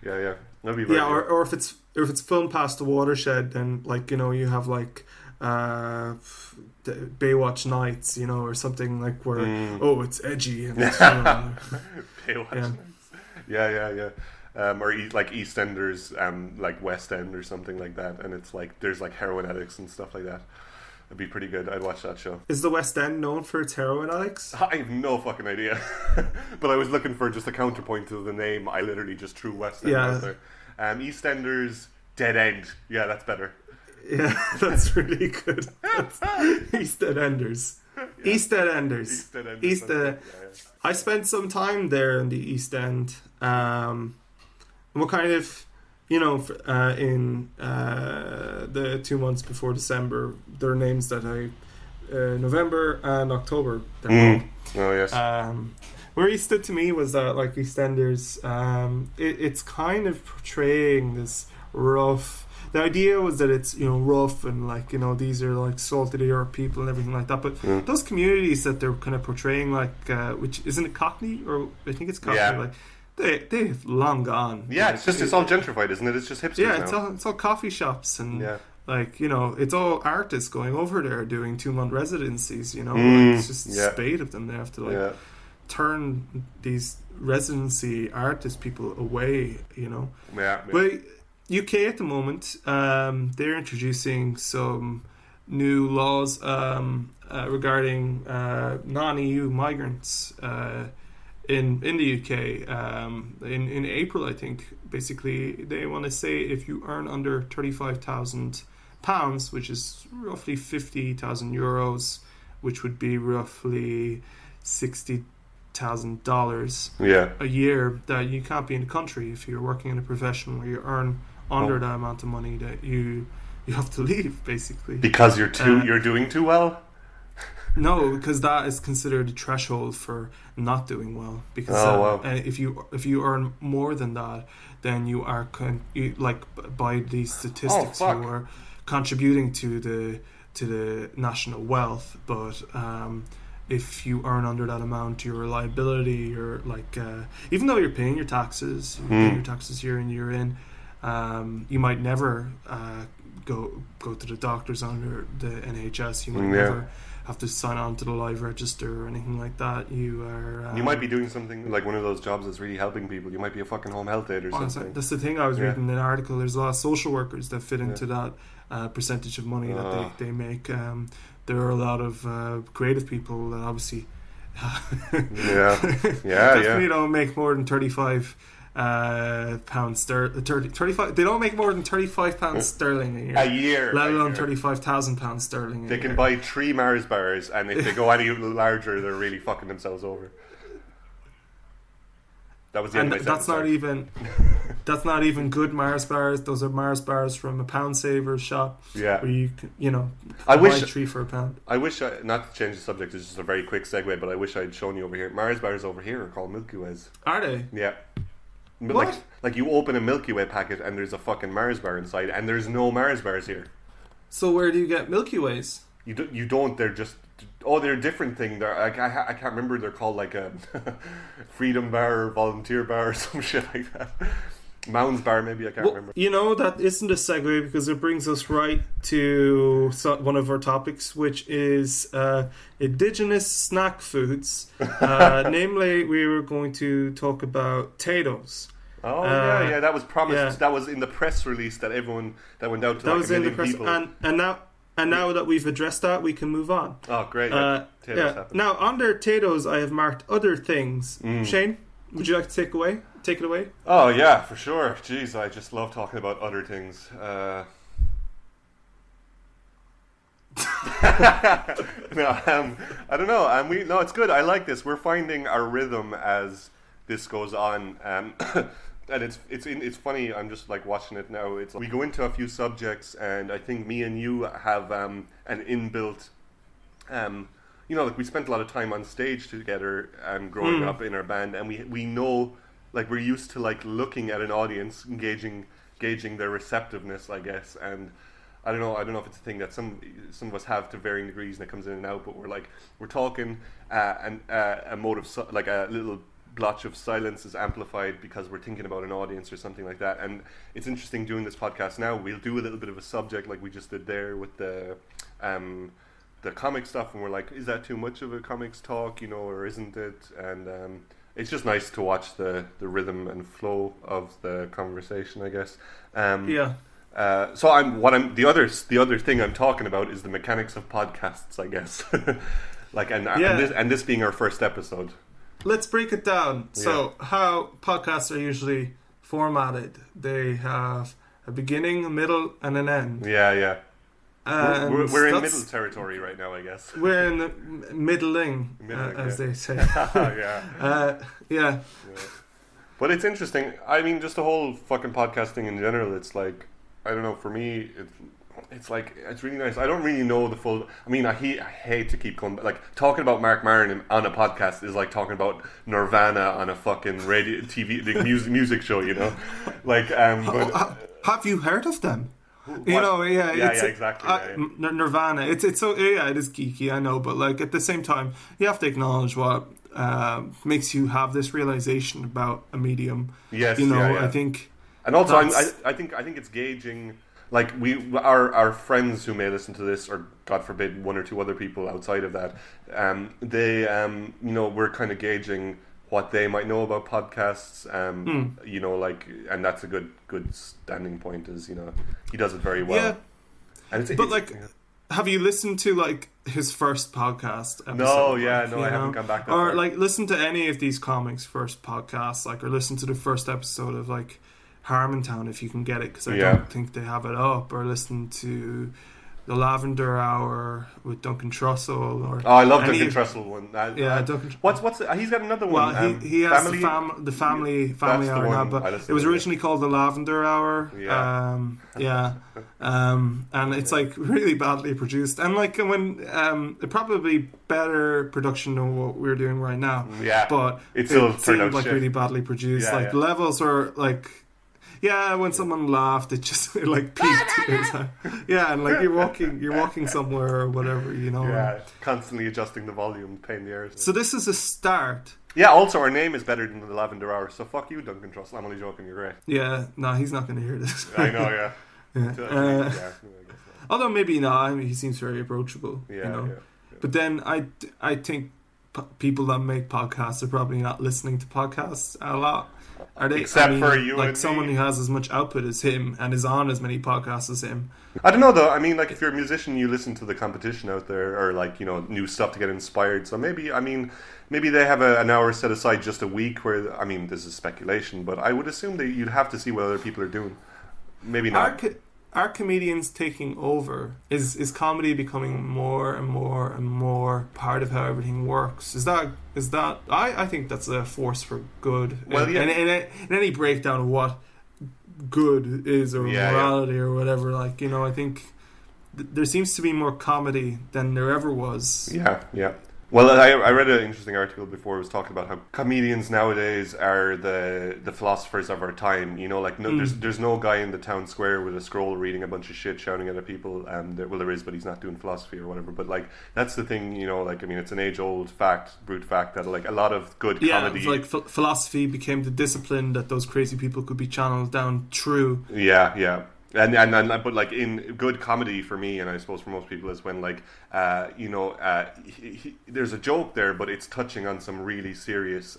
That'd be very good. Or if it's filmed past the watershed, then like, you know, you have like Baywatch Nights, you know, or something like where it's edgy and it's, Baywatch Nights. Or like EastEnders, like West End or something like that, and it's like there's like heroin addicts and stuff like that. It'd be pretty good. I'd watch that show. Is the West End known for its heroin addicts? I have no fucking idea. But I was looking for just a counterpoint to the name. I literally just threw West End out there. EastEnders, Dead End. Yeah, that's better. Yeah, that's really good. EastEnders. EastEnders. I spent some time there in the East End. What kind of, in the 2 months before December, there are names that November and October. Oh yes. Where he stood to me was that, like, EastEnders, it's kind of portraying this rough. The idea was that it's, rough and, like, these are like salted earth people and everything like that. But those communities that they're kind of portraying, like, which isn't it Cockney, or I think it's Cockney, like. They've long gone. Yeah, like, it's all gentrified, isn't it? It's just hipsters now. It's all coffee shops and like, it's all artists going over there doing 2-month residencies. Like, it's just a spate of them. They have to like turn these residency artist people away. But UK at the moment, they're introducing some new laws regarding non-EU migrants. In the UK, in April, I think, basically they want to say if you earn under £35,000, which is roughly €50,000, which would be roughly $60,000 a year, that you can't be in the country if you're working in a profession where you earn under that amount of money, that you have to leave, basically. Because you're doing too well? No, because that is considered a threshold for not doing well. Because if you earn more than that, then you are by these statistics you are contributing to the national wealth. But if you earn under that amount, your liability, you're like even though you're paying your taxes, year in year in, you might never go to the doctors under the NHS. You might never have to sign on to the live register or anything like that. You might be doing something like one of those jobs that's really helping people. You might be a fucking home health aide or something. That's the thing. I was reading an article. There's a lot of social workers that fit into that percentage of money that they make. There are a lot of creative people that obviously definitely don't make more than £35 35. They don't make more than £35 sterling a year, let alone £35,000 sterling. They can buy 3 Mars bars, and if they go any larger, they're really fucking themselves over. That was the end of my sentence. That's not even good Mars bars. Those are Mars bars from a Pound Savers shop. Yeah, where you buy 3 for £1. I wish not to change the subject. It's just a very quick segue, but I wish I'd shown you over here. Mars bars over here are called Milky Ways. Are they? Yeah. What? Like you open a Milky Way packet and there's a fucking Mars bar inside, and there's no Mars bars here. So where do you get Milky Ways? You don't. They're just they're a different thing. They're I can't remember. They're called like a Freedom Bar or Volunteer Bar or some shit like that. Mounds Bar maybe, I can't remember. That isn't a segue, because it brings us right to one of our topics, which is indigenous snack foods. Namely, we were going to talk about potatoes. Oh yeah, that was promised. Yeah. That was in the press release that went out to like a million people. And now that we've addressed that, we can move on. Oh, great! Now, under potatoes, I have marked other things. Shane, would you like to take it away? Oh yeah, for sure. Jeez, I just love talking about other things. I don't know. It's good. I like this. We're finding our rhythm as this goes on. And it's funny. I'm just like watching it now. It's we go into a few subjects, and I think me and you have an inbuilt. Like we spent a lot of time on stage together growing up in our band, and we know, like, we're used to like looking at an audience, gauging their receptiveness, I guess. And I don't know if it's a thing that some of us have to varying degrees, and it comes in and out. But we're talking, and a mode of like a little blotch of silence is amplified because we're thinking about an audience or something like that. And it's interesting doing this podcast now. We'll do a little bit of a subject like we just did there with the comic stuff, and we're like, is that too much of a comics talk, or isn't it? And it's just nice to watch the rhythm and flow of the conversation, I guess. So the other thing I'm talking about is the mechanics of podcasts, I guess. And this being our first episode. Let's break it down. Yeah. So how podcasts are usually formatted? They have a beginning, a middle, and an end. Yeah. We're in middle territory right now, I guess. We're in the middling, as they say. Yeah. But it's interesting. I mean, just the whole fucking podcasting in general. It's like, I don't know. For me, it's like, it's really nice. I don't really know the full. I mean, I hate to keep coming. Like, talking about Mark Maron on a podcast is like talking about Nirvana on a fucking radio, TV, the music show. You know, like. But have you heard of them? What? You know, Exactly. Nirvana. It's so it is geeky, I know, but like at the same time, you have to acknowledge what makes you have this realization about a medium. Yes, you know, yeah. I think, and also I think it's gauging. Like our friends who may listen to this, or God forbid, one or two other people outside of that, they you know, we're kind of gauging what they might know about podcasts, you know, like, and that's a good standing point. Is, you know, he does it very well. Yeah, and have you listened to like his first podcast episode? No, I haven't gone back that or far. like listen to any of these comics' first podcasts, like, or listen to the first episode of like Harmontown if you can get it, because I don't think they have it up, or listen to The Lavender Hour with Duncan Trussell, or I love Duncan Trussell one. Duncan. What's he's got another one. Well, he has the family hour now, but it was originally called The Lavender Hour. And it's like really badly produced, and like when probably better production than what we're doing right now. Yeah, but it still seemed like really badly produced. Yeah, the levels were like. Yeah, when someone laughed, it just like peaked. And like you're walking somewhere or whatever, you know. Yeah, constantly adjusting the volume, pain in the ears. So this is a start. Yeah. Also, our name is better than The Lavender Hour. So fuck you, Duncan Trussell. I'm only joking. You're great. Yeah. No, he's not going to hear this. I know. Yeah. Although maybe not. I mean, he seems very approachable. Yeah. You know? But then I think people that make podcasts are probably not listening to podcasts a lot. Are they? Except for you, like and someone me. who has as much output as him and is on as many podcasts as him. I don't know though. I mean, like, if you're a musician, you listen to the competition out there, or like, you know, new stuff to get inspired. So maybe they have an hour set aside just a week where, I mean, this is speculation, but I would assume that you'd have to see what other people are doing. Maybe not. Are comedians taking over? Is comedy becoming more and more and more part of how everything works? Is that I think that's a force for good. Well, yeah. In any breakdown of what good is, or morality or whatever, like, you know, I think there seems to be more comedy than there ever was. Yeah. Well, I read an interesting article before. It was talking about how comedians nowadays are the philosophers of our time. You know, like there's no guy in the town square with a scroll reading a bunch of shit, shouting at people. There is, but he's not doing philosophy or whatever. But like, that's the thing. You know, like, I mean, it's an age-old brute fact that like a lot of good comedy. Yeah, like philosophy became the discipline that those crazy people could be channeled down through. Yeah. And but like in good comedy for me, and I suppose for most people, is when like there's a joke there, but it's touching on some really serious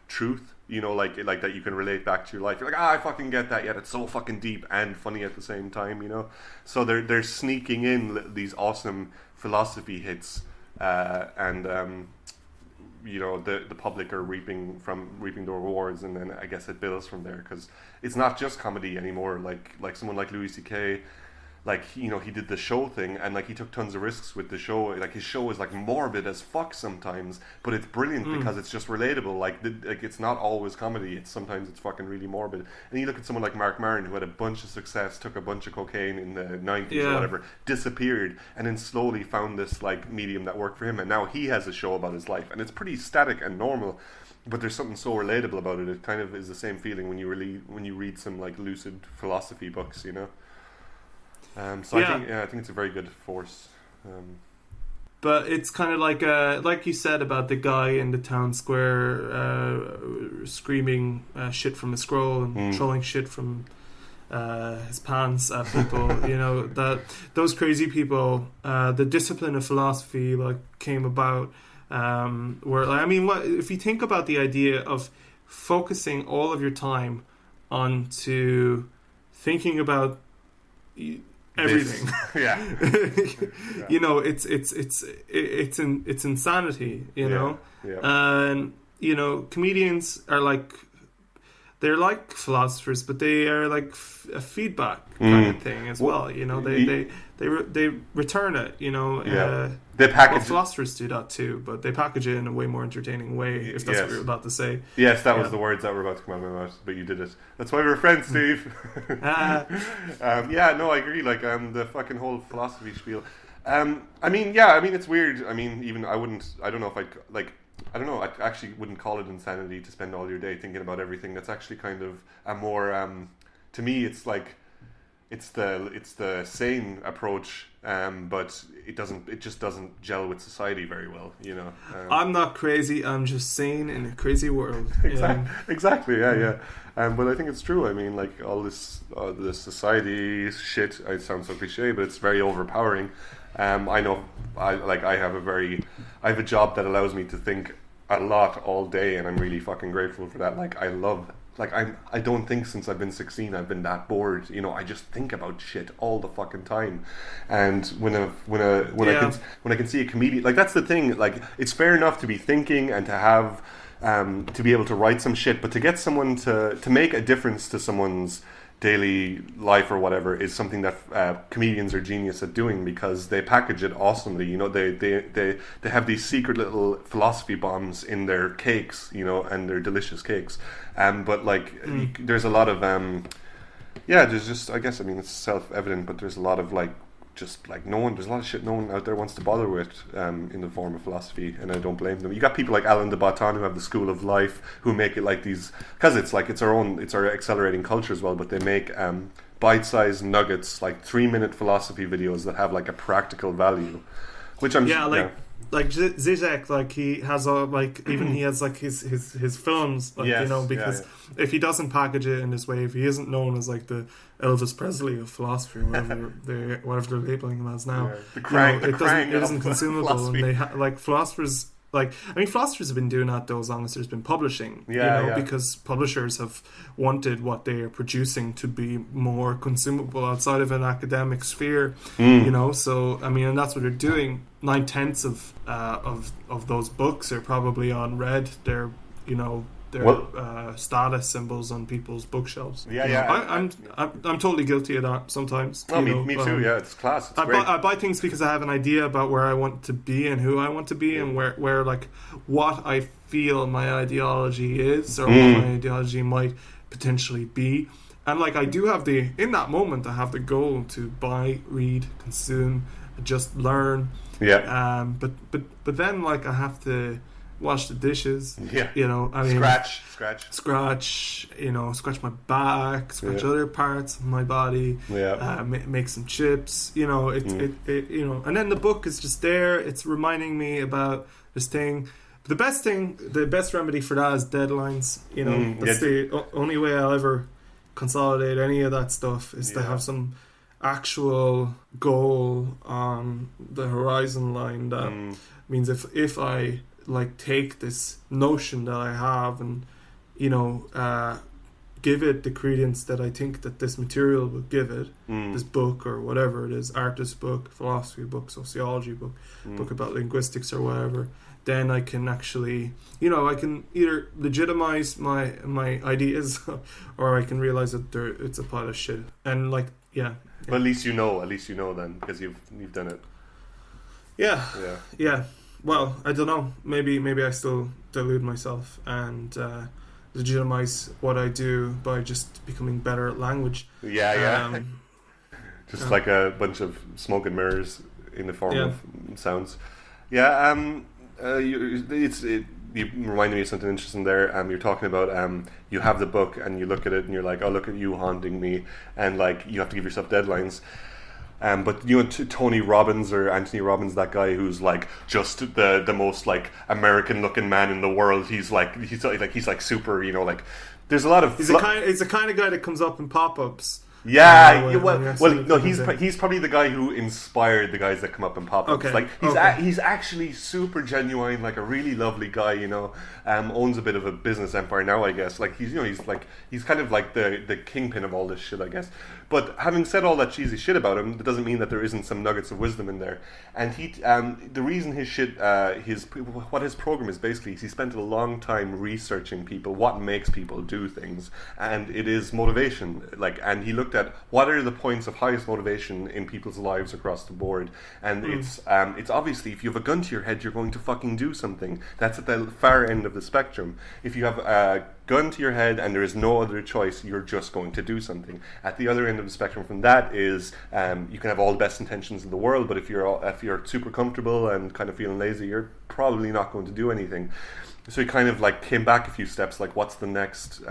truth. You know, like that you can relate back to your life. You're like, I fucking get that. Yet it's so fucking deep and funny at the same time. You know, so they're sneaking in these awesome philosophy hits, and you know, the public are reaping the rewards, and then I guess it builds from there, because it's not just comedy anymore. Like someone like Louis C.K., like, you know, he did the show thing, and like he took tons of risks with the show. Like, his show is like morbid as fuck sometimes, but it's brilliant because it's just relatable. Like it's not always comedy. Sometimes it's fucking really morbid. And you look at someone like Mark Maron, who had a bunch of success, took a bunch of cocaine in the 90s or whatever, disappeared, and then slowly found this like medium that worked for him, and now he has a show about his life, and it's pretty static and normal. But there's something so relatable about it. It kind of is the same feeling when you read some like lucid philosophy books, you know. I think it's a very good force. But it's kind of like you said about the guy in the town square screaming shit from a scroll and throwing shit from his pants at people. You know, that those crazy people, the discipline of philosophy like came about. Where, like, I mean, what if you think about the idea of focusing all of your time onto thinking about everything? You know, it's insanity. You know, and you know, comedians are like, they're like philosophers, but they are like a feedback kind of thing as well. You know, they they return it, you know. They package. Well, philosophers do that too, but they package it in a way more entertaining way. If that's what you're about to say. Yes, that was the words that were about to come out of my mouth, but you did it. That's why we're friends, Steve. No, I agree. Like the fucking whole philosophy spiel. I mean, it's weird. I mean, even I don't know. I actually wouldn't call it insanity to spend all your day thinking about everything. That's actually kind of a more, to me, it's like, it's the sane approach, but it just doesn't gel with society very well, you know. I'm not crazy. I'm just sane in a crazy world. Exactly. Yeah. But I think it's true. I mean, like all this society shit. It sounds so cliche, but it's very overpowering. I know. I have a job that allows me to think a lot all day, and I'm really fucking grateful for that. Like I don't think since I've been 16 I've been that bored. You know, I just think about shit all the fucking time. And when I can see a comedian, like that's the thing. Like it's fair enough to be thinking and to have to be able to write some shit, but to get someone to make a difference to someone's daily life or whatever is something that comedians are genius at doing, because they package it awesomely. You know, they have these secret little philosophy bombs in their cakes, you know, and they're delicious cakes. But like, there's a lot of there's just, I guess, I mean, it's self-evident, but there's a lot of like, just like there's a lot of shit no one out there wants to bother with in the form of philosophy, and I don't blame them. You got people like Alan de Botton who have the School of Life, who make it like these, because it's our accelerating culture as well, but they make bite-sized nuggets, like 3-minute philosophy videos that have like a practical value, which like Zizek, like he has he has like his films, like, you know, because if he doesn't package it in this way, if he isn't known as like the Elvis Presley of philosophy, or whatever they're labeling him as now, it isn't consumable, and they like philosophers. Like, I mean, philosophers have been doing that though as long as there's been publishing, because publishers have wanted what they are producing to be more consumable outside of an academic sphere, you know. So, I mean, and that's what they're doing. 9/10 of those books are probably unread. They're, you know, status symbols on people's bookshelves. I'm totally guilty of that sometimes. Oh, me too. Yeah, it's class. It's great. I buy things because I have an idea about where I want to be and who I want to be, and where like what I feel my ideology is, or what my ideology might potentially be. And like, I do have in that moment I have the goal to buy, read, consume, just learn. Yeah. But then like I have to wash the dishes. Yeah. You know, I mean, scratch. You know, scratch my back, scratch other parts of my body. Yeah. Make some chips. You know, it you know, and then the book is just there. It's reminding me about this thing. The best remedy for that is deadlines. You know, that's the only way I'll ever consolidate any of that stuff is to have some actual goal on the horizon line. That means if I like take this notion that I have and, you know, give it the credence that I think that this material will give it, this book or whatever it is, artist book, philosophy book, sociology book, book about linguistics or whatever, then I can actually, you know, I can either legitimize my ideas or I can realize that it's a pile of shit. And like, but at least you know then, because you've done it. Yeah. Well, I don't know. Maybe I still delude myself and legitimize what I do by just becoming better at language. Just like a bunch of smoke and mirrors in the form of sounds. Yeah. You reminded me of something interesting there. You're talking about you have the book and you look at it and you're like, oh, look at you haunting me, and like you have to give yourself deadlines. But you know, Tony Robbins or Anthony Robbins, that guy who's like just the most like American looking man in the world. He's like super, you know, like there's a lot of he's the kind of guy that comes up in pop-ups. Yeah, he's probably the guy who inspired the guys that come up in pop-ups. Okay. Like he's actually super genuine, like a really lovely guy, you know. Owns a bit of a business empire now, I guess. Like he's kind of like the kingpin of all this shit, I guess. But having said all that cheesy shit about him, that doesn't mean that there isn't some nuggets of wisdom in there. And the reason what his program is basically is he spent a long time researching people, what makes people do things, and it is motivation. And he looked at what are the points of highest motivation in people's lives across the board, and it's obviously if you have a gun to your head, you're going to fucking do something. That's at the far end of the spectrum. If you have a gun to your head and there is no other choice, you're just going to do something. At the other end of the spectrum from that is you can have all the best intentions in the world, but if you're super comfortable and kind of feeling lazy, you're probably not going to do anything. So he kind of came back a few steps, what's the next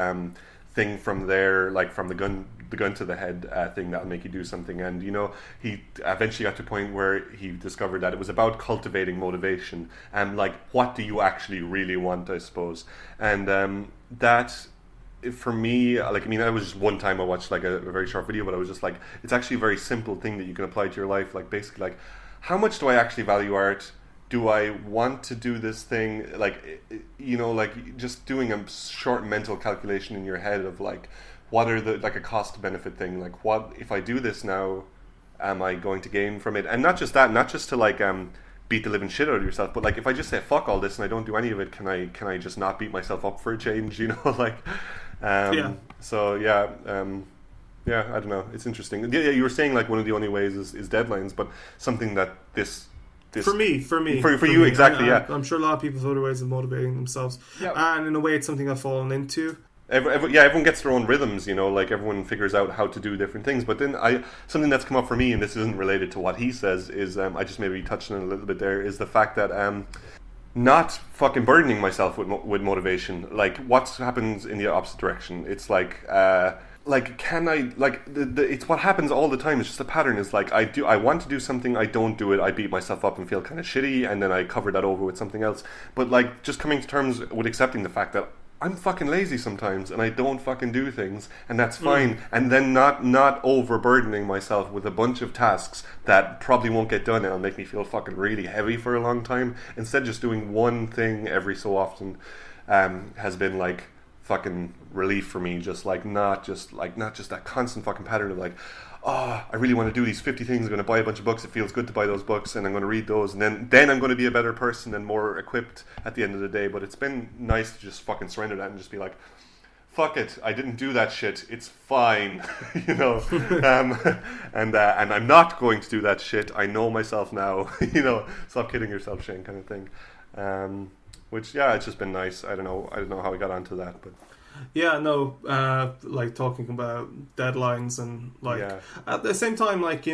thing from there, from the gun to the head thing that'll make you do something. And he eventually got to a point where he discovered that it was about cultivating motivation and what do you actually really want, I suppose. And that for me, that was just one time I watched a very short video, but I was just it's actually a very simple thing that you can apply to your life. Basically how much do I actually value art? Do I want to do this thing? Just doing a short mental calculation in your head of what are the a cost benefit thing? What if I do this now? Am I going to gain from it? And not just that, not just to beat the living shit out of yourself, but if I just say fuck all this and I don't do any of it, can I just not beat myself up for a change? So yeah, I don't know. It's interesting. Yeah, you were saying one of the only ways is deadlines, but something that this for me, for you, exactly. Yeah, I'm sure a lot of people have other ways of motivating themselves, and in a way, it's something I've fallen into. Everyone gets their own rhythms, everyone figures out how to do different things. But then something that's come up for me, and this isn't related to what he says, is I just maybe touched on it a little bit there, is the fact that not fucking burdening myself with motivation. What happens in the opposite direction? It's can I it's what happens all the time. It's just a pattern. Is I want to do something, I don't do it, I beat myself up and feel kind of shitty, and then I cover that over with something else. But just coming to terms with accepting the fact that I'm fucking lazy sometimes and I don't fucking do things, and that's fine. And then not overburdening myself with a bunch of tasks that probably won't get done and it'll make me feel fucking really heavy for a long time. Instead, just doing one thing every so often has been fucking relief for me. Just not just that constant fucking pattern of I really want to do these 50 things. I'm going to buy a bunch of books. It feels good to buy those books, and I'm going to read those, and then I'm going to be a better person and more equipped at the end of the day. But it's been nice to just fucking surrender that and just be fuck it, I didn't do that shit. It's fine, and I'm not going to do that shit. I know myself now. Stop kidding yourself, Shane, kind of thing. Which it's just been nice. I don't know how we got onto that, but. Yeah, no, talking about deadlines and at the same time, okay,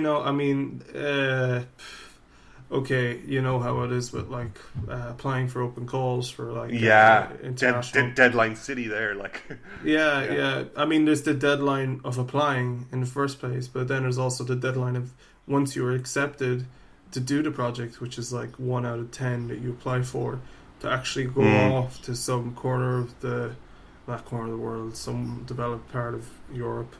you know how it is with applying for open calls for international deadline city there, yeah. I mean, there's the deadline of applying in the first place, but then there's also the deadline of once you're accepted to do the project, which is 1 out of 10 that you apply for, to actually go off to some corner of that corner of the world, some developed part of Europe,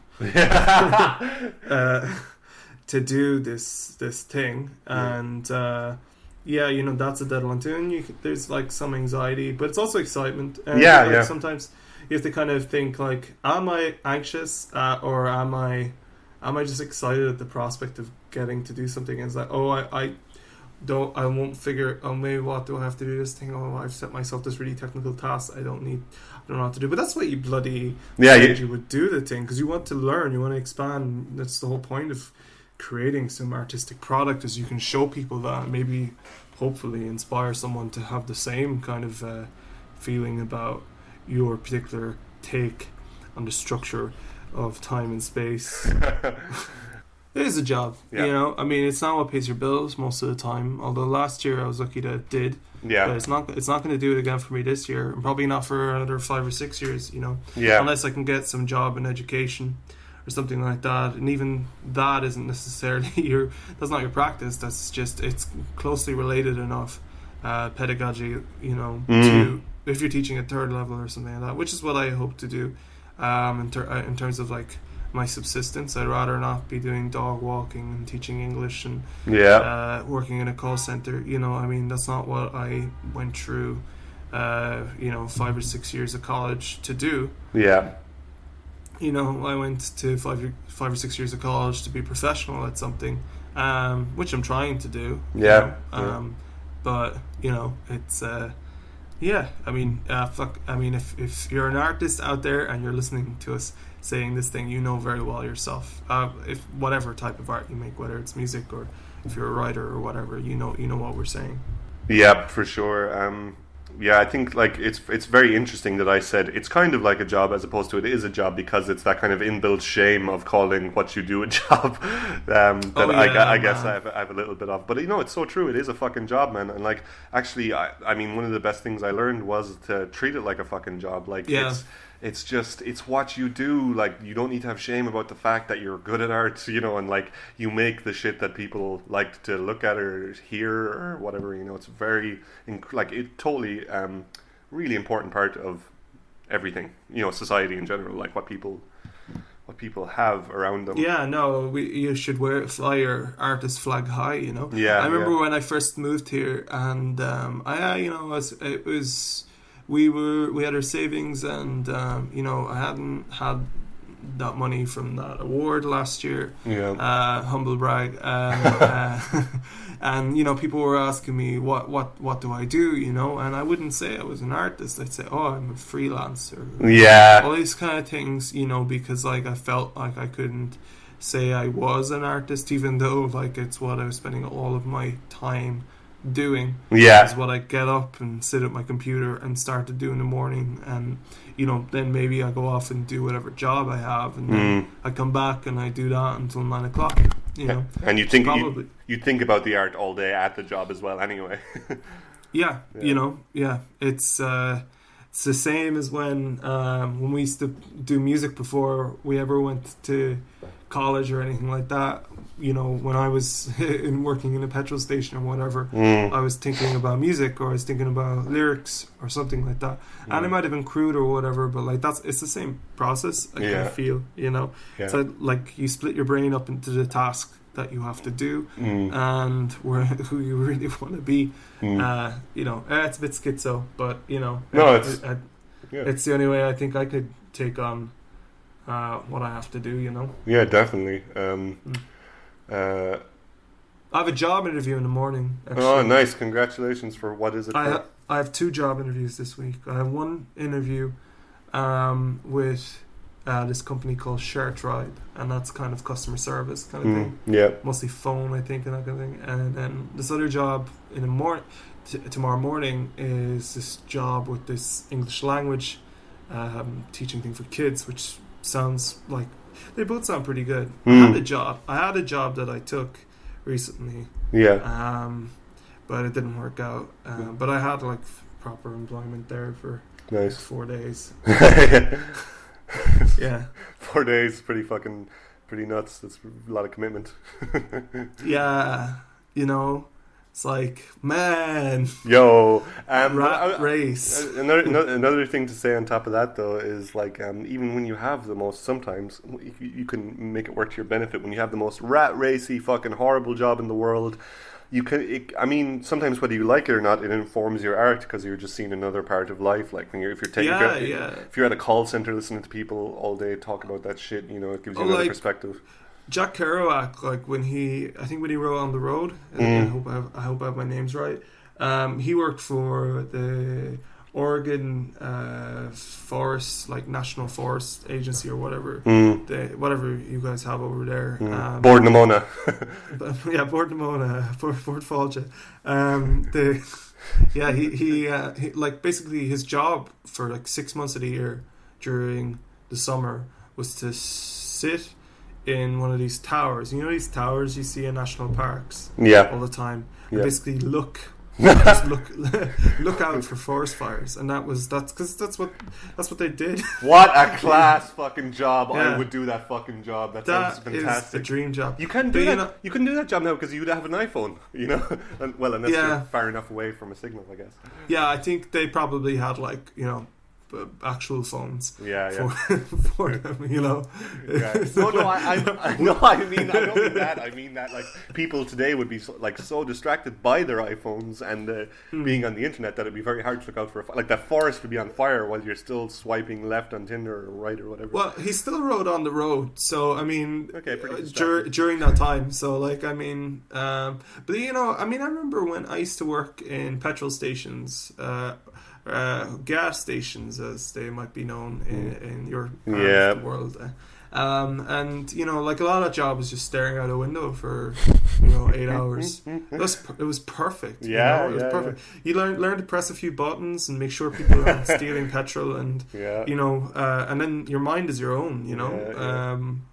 to do this thing. And that's a deadline too. And there's some anxiety, but it's also excitement. And sometimes you have to kind of think am I anxious or am I just excited at the prospect of getting to do something? And it's I won't figure, maybe what do I have to do this thing? I've set myself this really technical task I don't know what to do. But that's why you bloody you would do the thing, because you want to learn, you want to expand. That's the whole point of creating some artistic product, is you can show people that, and maybe hopefully inspire someone to have the same kind of feeling about your particular take on the structure of time and space. It is a job, I mean, it's not what pays your bills most of the time. Although last year I was lucky that it did. Yeah. But it's not going to do it again for me this year, and probably not for another 5 or 6 years. Yeah. Unless I can get some job in education or something like that, and even that isn't necessarily that's not your practice. That's just, it's closely related enough, pedagogy, to if you're teaching at third level or something like that, which is what I hope to do, in terms of my subsistence. I'd rather not be doing dog walking and teaching English and working in a call center. I mean, that's not what I went through 5 or 6 years of college to do. you know, I went to 5 or 6 years of college to be professional at something, which I'm trying to do. Yeah. But you know, it's yeah. I mean, fuck. I mean, if you're an artist out there and you're listening to us saying this thing, you know very well yourself. If whatever type of art you make, whether it's music or if you're a writer or whatever, you know what we're saying. Yeah, for sure. Yeah, I think like it's very interesting that I said it's kind of like a job as opposed to it is a job, because it's that kind of inbuilt shame of calling what you do a job. I guess I have a little bit of, but you know, it's so true. It is a fucking job, man. And like, actually, I mean, one of the best things I learned was to treat it like a fucking job. Like, it's what you do. Like, you don't need to have shame about the fact that you're good at art, you know, and like you make the shit that people like to look at or hear or whatever, you know. It's very like it totally really important part of everything, you know, society in general, like what people have around them. Yeah, no, you should fly your artist flag high, you know. Yeah, I remember when I first moved here, and we had our savings, and you know, I hadn't had that money from that award last year. Yeah. Humble brag. And you know, people were asking me what do I do, you know, and I wouldn't say I was an artist. I'd say, oh, I'm a freelancer. Yeah. All these kind of things, you know, because like I felt like I couldn't say I was an artist, even though like it's what I was spending all of my time doing. Yeah. Is what I get up and sit at my computer and start to do in the morning, and you know, then maybe I go off and do whatever job I have, and then I come back and I do that until 9 o'clock. You know, and you think you think about the art all day at the job as well, anyway. yeah, you know, yeah, it's the same as when we used to do music before we ever went to college or anything like that. You know, when I was working in a petrol station or whatever, I was thinking about music, or I was thinking about lyrics or something like that. And it might have been crude or whatever, but like it's the same process. I kind of feel, you know. Yeah. So like you split your brain up into the task that you have to do and who you really want to be. You know, it's a bit schizo, but you know, it's the only way I think I could take on what I have to do, you know. Yeah, definitely. I have a job interview in the morning, actually. Oh, nice. Congratulations for what is it? I have 2 job interviews this week. I have one interview with this company called Share Tribe, and that's kind of customer service kind of thing. Yeah. Mostly phone, I think, and that kind of thing. And then this other job in the tomorrow morning is this job with this English language teaching thing for kids, which sounds like they both sound pretty good. I had a job that I took recently. Yeah. But it didn't work out. But I had like proper employment there for like 4 days. Yeah. 4 days, pretty nuts. That's a lot of commitment. Yeah, you know, it's like, man. Yo, rat race. Another thing to say on top of that, though, is like even when you have the most, sometimes you can make it work to your benefit. When you have the most rat racy, fucking horrible job in the world, you can. I mean, sometimes whether you like it or not, it informs your art because you're just seeing another part of life. Like when if you're at a call center listening to people all day talk about that shit, you know, it gives you another perspective. Jack Kerouac, like when he wrote On the Road, I hope I have my names right. He worked for the Oregon Forest, like National Forest Agency or whatever, whatever you guys have over there. Board Namona. Yeah, Board Namona, Board Falcha. He like basically his job for like 6 months of the year during the summer was to sit in one of these towers. You know these towers you see in national parks all the time. And basically look out for forest fires, and that's what they did. What a class fucking job! Yeah. I would do that fucking job. That sounds fantastic. Is the dream job. You can do that. You can do that job now because you'd have an iPhone, you know. Unless you're far enough away from a signal, I guess. Yeah, I think they probably had like, you know, actual phones. Yeah, For them, you know. Yeah. No, I no, I mean, I don't mean that. I mean that, like, people today would be so distracted by their iPhones and being on the internet that it'd be very hard to look out for like that forest would be on fire while you're still swiping left on Tinder or right or whatever. Well, he still rode on the road, so I mean, okay, pretty during that time. So, like, I mean, but you know, I mean, I remember when I used to work in petrol stations. Gas stations, as they might be known in your part of the world, and you know, like a lot of that job was just staring out a window for 8 hours. It was perfect. Yeah, it was perfect. You learn to press a few buttons and make sure people aren't stealing petrol, and and then your mind is your own.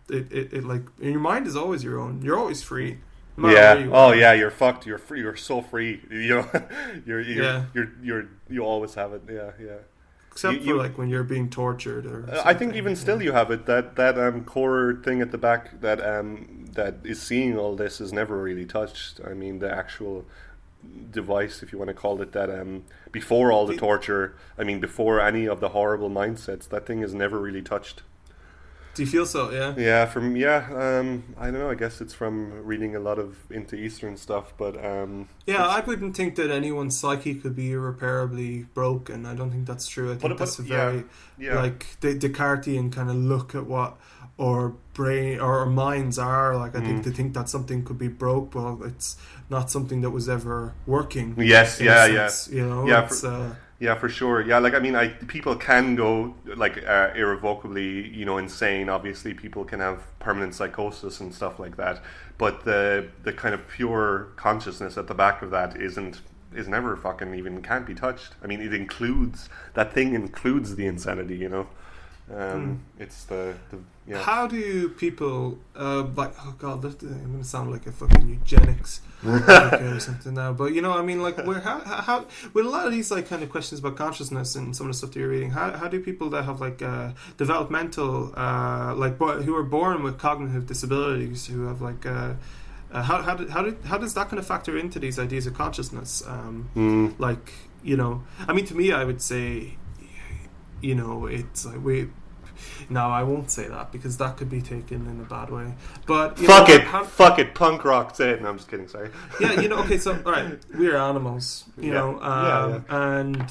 It like your mind is always your own. You're always free. Yeah. Oh, yeah. You're fucked. You're free. You're so free. You always have it. Yeah. Yeah. Except for like when you're being tortured, or I think even still you have it. That core thing at the back that is seeing all this is never really touched. I mean, the actual device, if you want to call it that, before all the torture. I mean, before any of the horrible mindsets, that thing is never really touched. Do you feel so? Yeah. Yeah. I don't know. I guess it's from reading a lot into Eastern stuff, but I wouldn't think that anyone's psyche could be irreparably broken. I don't think that's true. I think that's a very like the Descartesian kind of look at what our brain or our minds are like. I think they think that something could be broke. Well, it's not something that was ever working. Yes. Yeah. You know. Yeah. Yeah, for sure. Yeah, like, I mean, people can go like irrevocably, insane. Obviously, people can have permanent psychosis and stuff like that. But the kind of pure consciousness at the back of that is never fucking even can't be touched. I mean, that thing includes the insanity. It's the How do people like? Oh God, I'm going to sound like a fucking eugenics or something now. But I mean, like, how with a lot of these like kind of questions about consciousness and some of the stuff that you're reading, how do people that have like developmental who are born with cognitive disabilities, who have like how does that kind of factor into these ideas of consciousness? Like, I mean, to me, I would say, it's like no, I won't say that because that could be taken in a bad way. But fuck it, punk rock. Say it. No, I'm just kidding. Sorry. Yeah, okay. So, all right, we're animals. And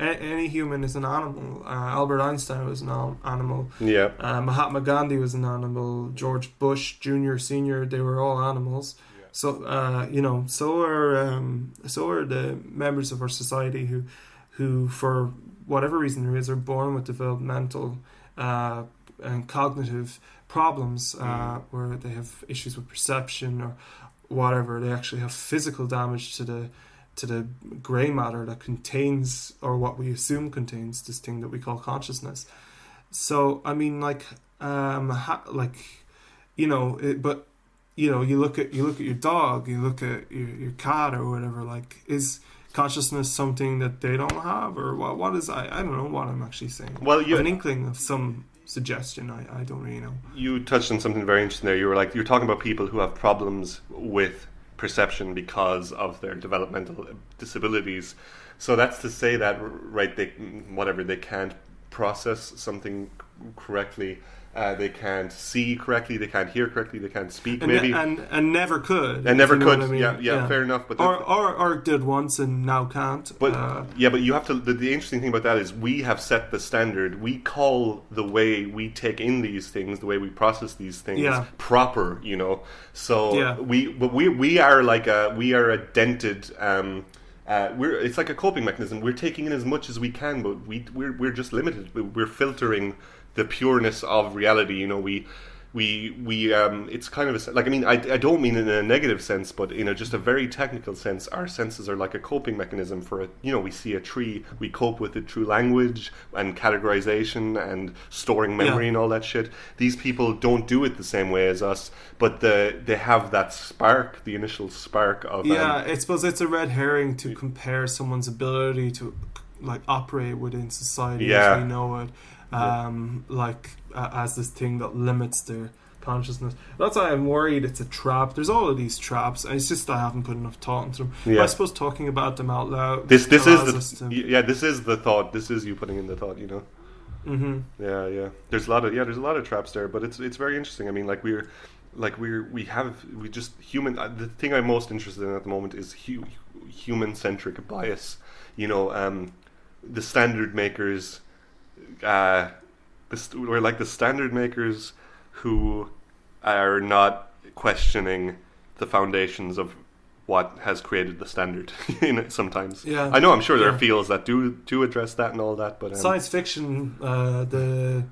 any human is an animal. Albert Einstein was an animal. Yeah. Mahatma Gandhi was an animal. George Bush Jr., Sr. They were all animals. Yeah. So, so are the members of our society who for whatever reason there is, are born with developmental and cognitive problems where they have issues with perception or whatever. They actually have physical damage to the grey matter that contains, or what we assume contains, this thing that we call consciousness. So I mean, like, you look at your dog, you look at your cat or whatever. Like, is consciousness something that they don't have, or what is I don't know what I'm actually saying. Well, you have an inkling of some suggestion. I don't really know. You touched on something very interesting there. You're talking about people who have problems with perception because of their developmental disabilities. So that's to say that, right, they can't process something correctly. They can't see correctly. They can't hear correctly. They can't speak. And never could. And never could. I mean. Yeah, fair enough. But or did once and now can't. But but you have to. The interesting thing about that is we have set the standard. We call the way we take in these things, the way we process these things, proper. So we are a dented. It's like a coping mechanism. We're taking in as much as we can, but we're just limited. We're filtering the pureness of reality. It's kind of I don't mean in a negative sense, but in just a very technical sense, our senses are like a coping mechanism for it. We see a tree, we cope with it through language and categorization and storing memory and all that shit. These people don't do it the same way as us, but they have that spark, the initial spark of I suppose it's a red herring to compare someone's ability to like operate within society as we know it. As this thing that limits their consciousness. That's why I'm worried it's a trap. There's all of these traps, and it's just I haven't put enough thought into them. Yeah. I suppose talking about them out loud. This is the this is the thought. This is you putting in the thought. You know. Mm-hmm. Yeah. There's a lot of traps there, but it's very interesting. I mean, we just human. The thing I'm most interested in at the moment is human centric bias. You know, the standard makers. We're like the standard makers who are not questioning the foundations of what has created the standard. Sometimes, yeah. I know. I'm sure there are fields that do address that and all that, but science fiction, the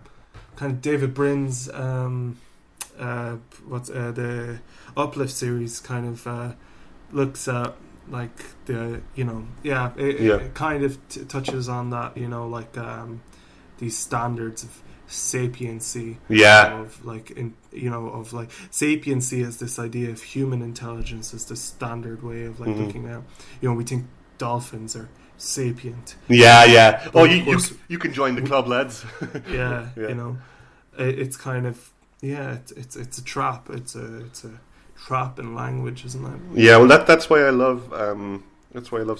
kind of David Brin's the Uplift series kind of looks at like the it kind of touches on that, like these standards of sapiency, of like sapiency as this idea of human intelligence as the standard way of looking at, we think dolphins are sapient. Oh, you can join the club, lads. It's kind of it's a trap. It's a trap in language, isn't it? Yeah, well that's why I love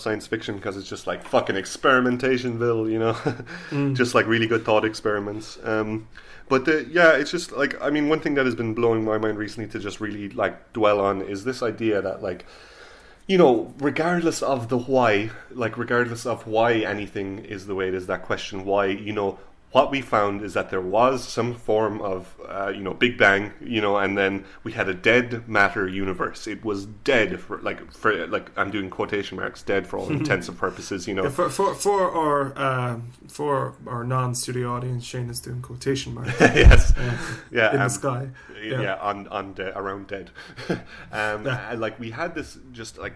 science fiction, because it's just like fucking experimentationville, just like really good thought experiments. But it's just like, I mean, one thing that has been blowing my mind recently to just really like dwell on is this idea that like, regardless of the why, like regardless of why anything is the way it is, that question why, what we found is that there was some form of, Big Bang, and then we had a dead matter universe. It was dead for I'm doing quotation marks, dead for all intents and purposes, For our non-studio audience, Shane is doing quotation marks. Yes. In the sky. On around dead. Like we had this just like,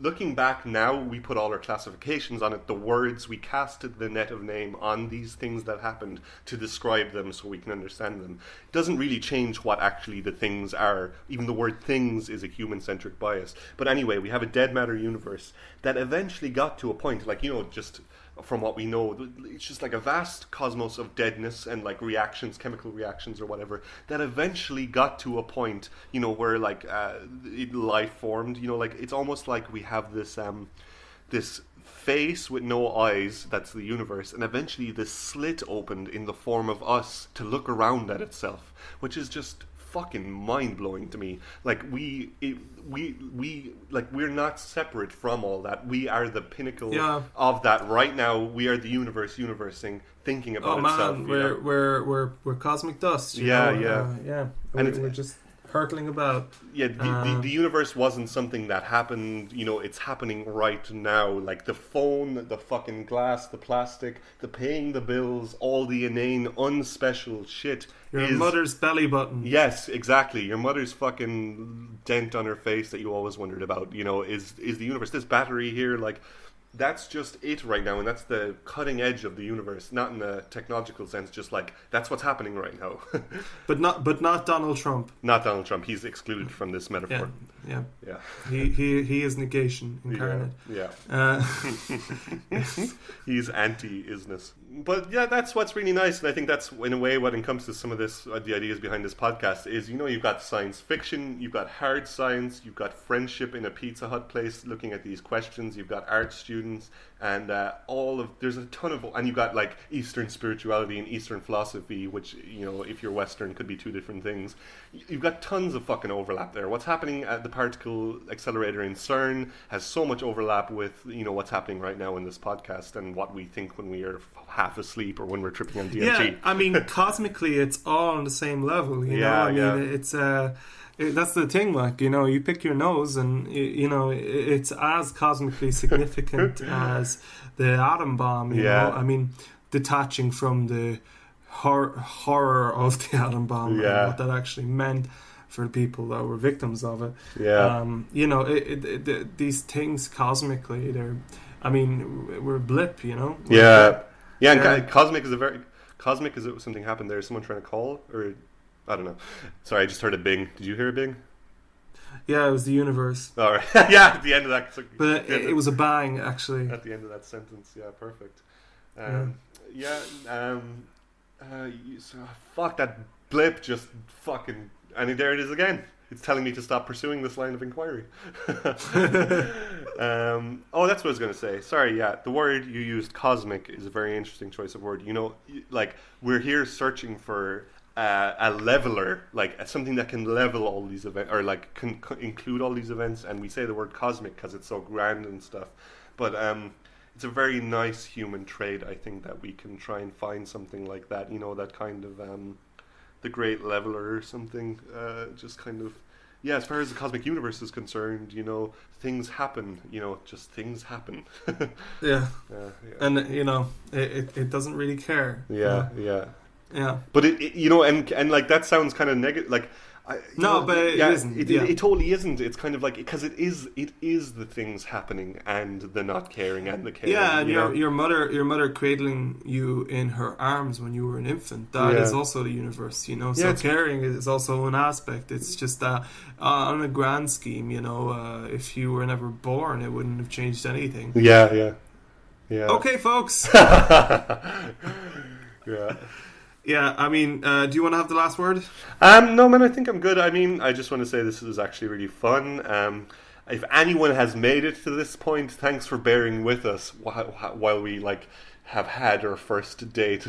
looking back now, we put all our classifications on it, the words, we casted the net of name on these things that happened to describe them so we can understand them. It doesn't really change what actually the things are. Even the word things is a human-centric bias. But anyway, we have a dead matter universe that eventually got to a point, like, just from what we know, it's just like a vast cosmos of deadness and like reactions, chemical reactions or whatever, that eventually got to a point, where like life formed. Like it's almost like we have this this face with no eyes, that's the universe, and eventually this slit opened in the form of us to look around at itself, which is just fucking mind-blowing to me. Like we're not separate from all that. We are the pinnacle of that right now. We are the universing, thinking about itself. We're cosmic dust. And we're just hurtling about. The universe wasn't something that happened, it's happening right now. Like the phone, the fucking glass, the plastic, the paying the bills, all the inane, unspecial shit. Your mother's belly button. Yes, exactly. Your mother's fucking dent on her face that you always wondered about, is the universe. This battery here, like, that's just it right now, and that's the cutting edge of the universe, not in a technological sense, just like that's what's happening right now. but not Donald Trump. Not Donald Trump. He's excluded from this metaphor. Yeah. He is negation incarnate. He's anti-isness. But that's what's really nice, and I think that's in a way what encompasses some of this, the ideas behind this podcast is, you've got science fiction, you've got hard science, you've got friendship in a Pizza Hut place looking at these questions, you've got art students, and there's a ton of, and you've got like Eastern spirituality and Eastern philosophy, which, if you're Western, could be two different things. You've got tons of fucking overlap there. What's happening at the particle accelerator in CERN has so much overlap with, what's happening right now in this podcast and what we think when we are half asleep or when we're tripping on DMT. Yeah, I mean, cosmically, it's all on the same level, it's that's the thing, like, you pick your nose and, it's as cosmically significant as the atom bomb, you know? I mean, detaching from the horror of the atom bomb and what that actually meant for the people that were victims of it. These things cosmically, we're a blip, Cosmic is something happened there. Is someone trying to call, or I don't know. Sorry, I just heard a bing. Did you hear a bing? Yeah, it was the universe. All right. At the end of that. But it was a bang, actually. At the end of that sentence. Yeah, perfect. Fuck, that blip just fucking... And there it is again. It's telling me to stop pursuing this line of inquiry. Oh, that's what I was going to say. Sorry, yeah. The word you used, cosmic, is a very interesting choice of word. You know, like, we're here searching for a leveler, like something that can level all these events, or like can include all these events. And we say the word cosmic because it's so grand and stuff. But it's a very nice human trait, I think, that we can try and find something like that. You know, that kind of... the great leveler or something, just kind of, yeah, as far as the cosmic universe is concerned, you know, things happen, you know, just things happen. Yeah. Yeah. And, you know, it doesn't really care. Yeah, you know? yeah. Yeah. But it you know, and like, that sounds kind of negative, like, no, but it isn't. It totally isn't. It's kind of like, because it is the things happening and the not caring and the caring. Yeah, and you your mother cradling you in her arms when you were an infant. That is also the universe, you know. So caring is also an aspect. It's just that on a grand scheme, you know, if you were never born, it wouldn't have changed anything. Yeah. Okay, folks. Yeah. Yeah, I mean, do you want to have the last word? No, man, I think I'm good. I mean, I just want to say this is actually really fun. If anyone has made it to this point, thanks for bearing with us while we, like, have had our first date.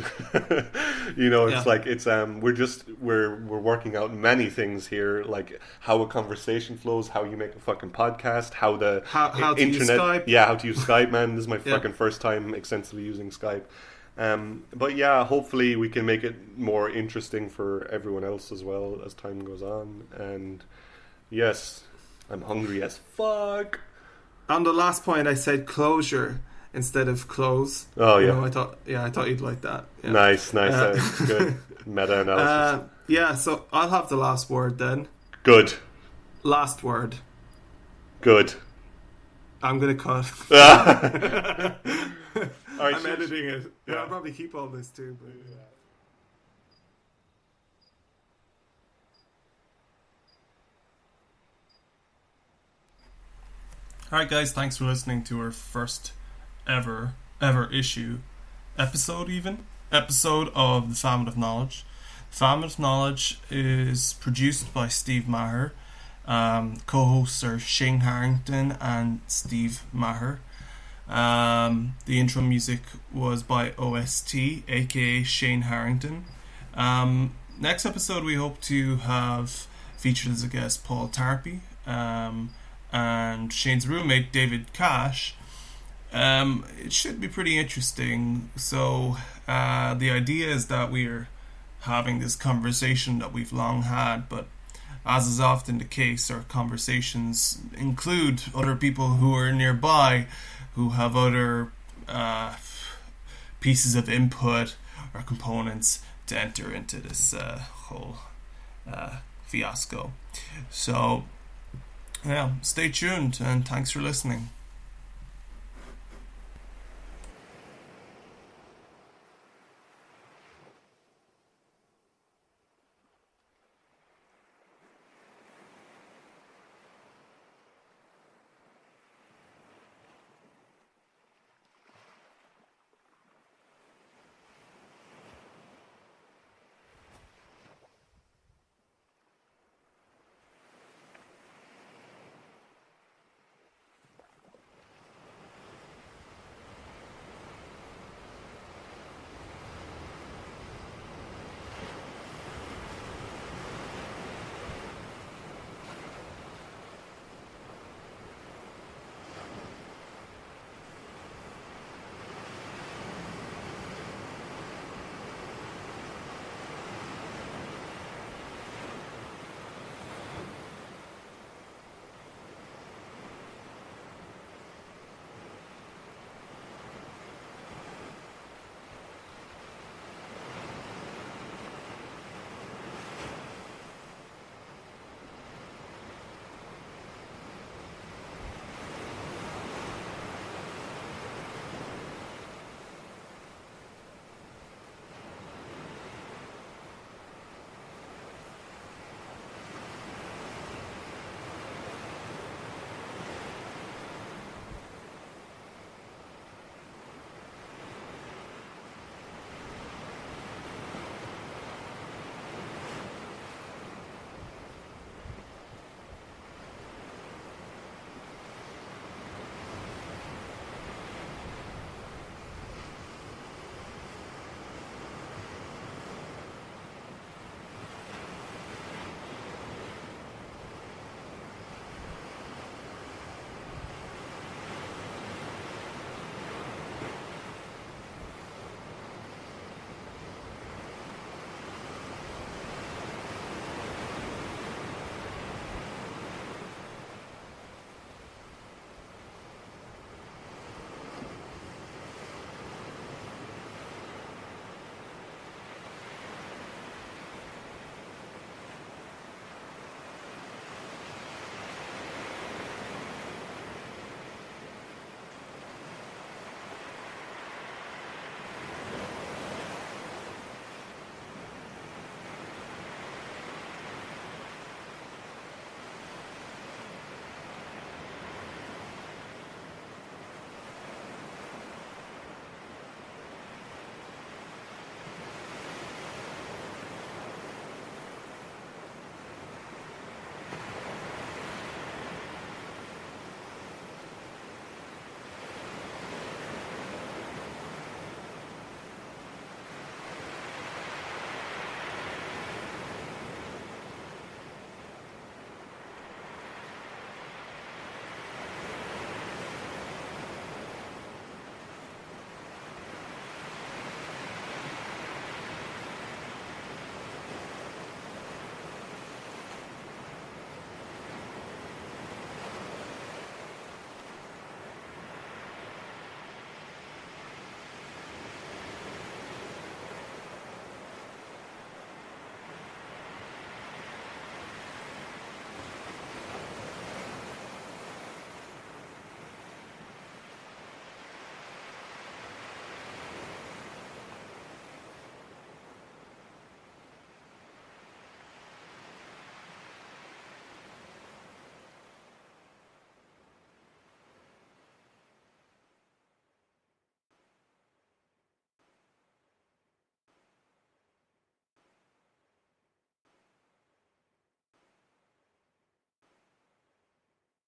You know, it's like, it's we're working out many things here, like how a conversation flows, how you make a fucking podcast, how the how to internet, use Skype. Yeah, how to use Skype, man. This is my fucking first time extensively using Skype. But yeah, hopefully we can make it more interesting for everyone else as well as time goes on. And yes, I'm hungry as fuck. On the last point, I said closure instead of close. Oh yeah, you know, I thought you'd like that. Yeah. Nice. Good meta analysis. Yeah, so I'll have the last word then. Good. Last word. Good. I'm gonna cut. Right, I'm editing it. Yeah, I'll probably keep all this too. But, yeah. Alright guys, thanks for listening to our first ever issue episode of the Famine of Knowledge. Famine of Knowledge is produced by Steve Maher. Co-hosts are Shane Harrington and Steve Maher. The intro music was by OST, aka Shane Harrington. Next episode we hope to have featured as a guest Paul Tarpey, and Shane's roommate David Cash. It should be pretty interesting. So the idea is that we're having this conversation that we've long had, but as is often the case, our conversations include other people who are nearby, who have other pieces of input or components to enter into this whole fiasco. So, yeah, stay tuned and thanks for listening.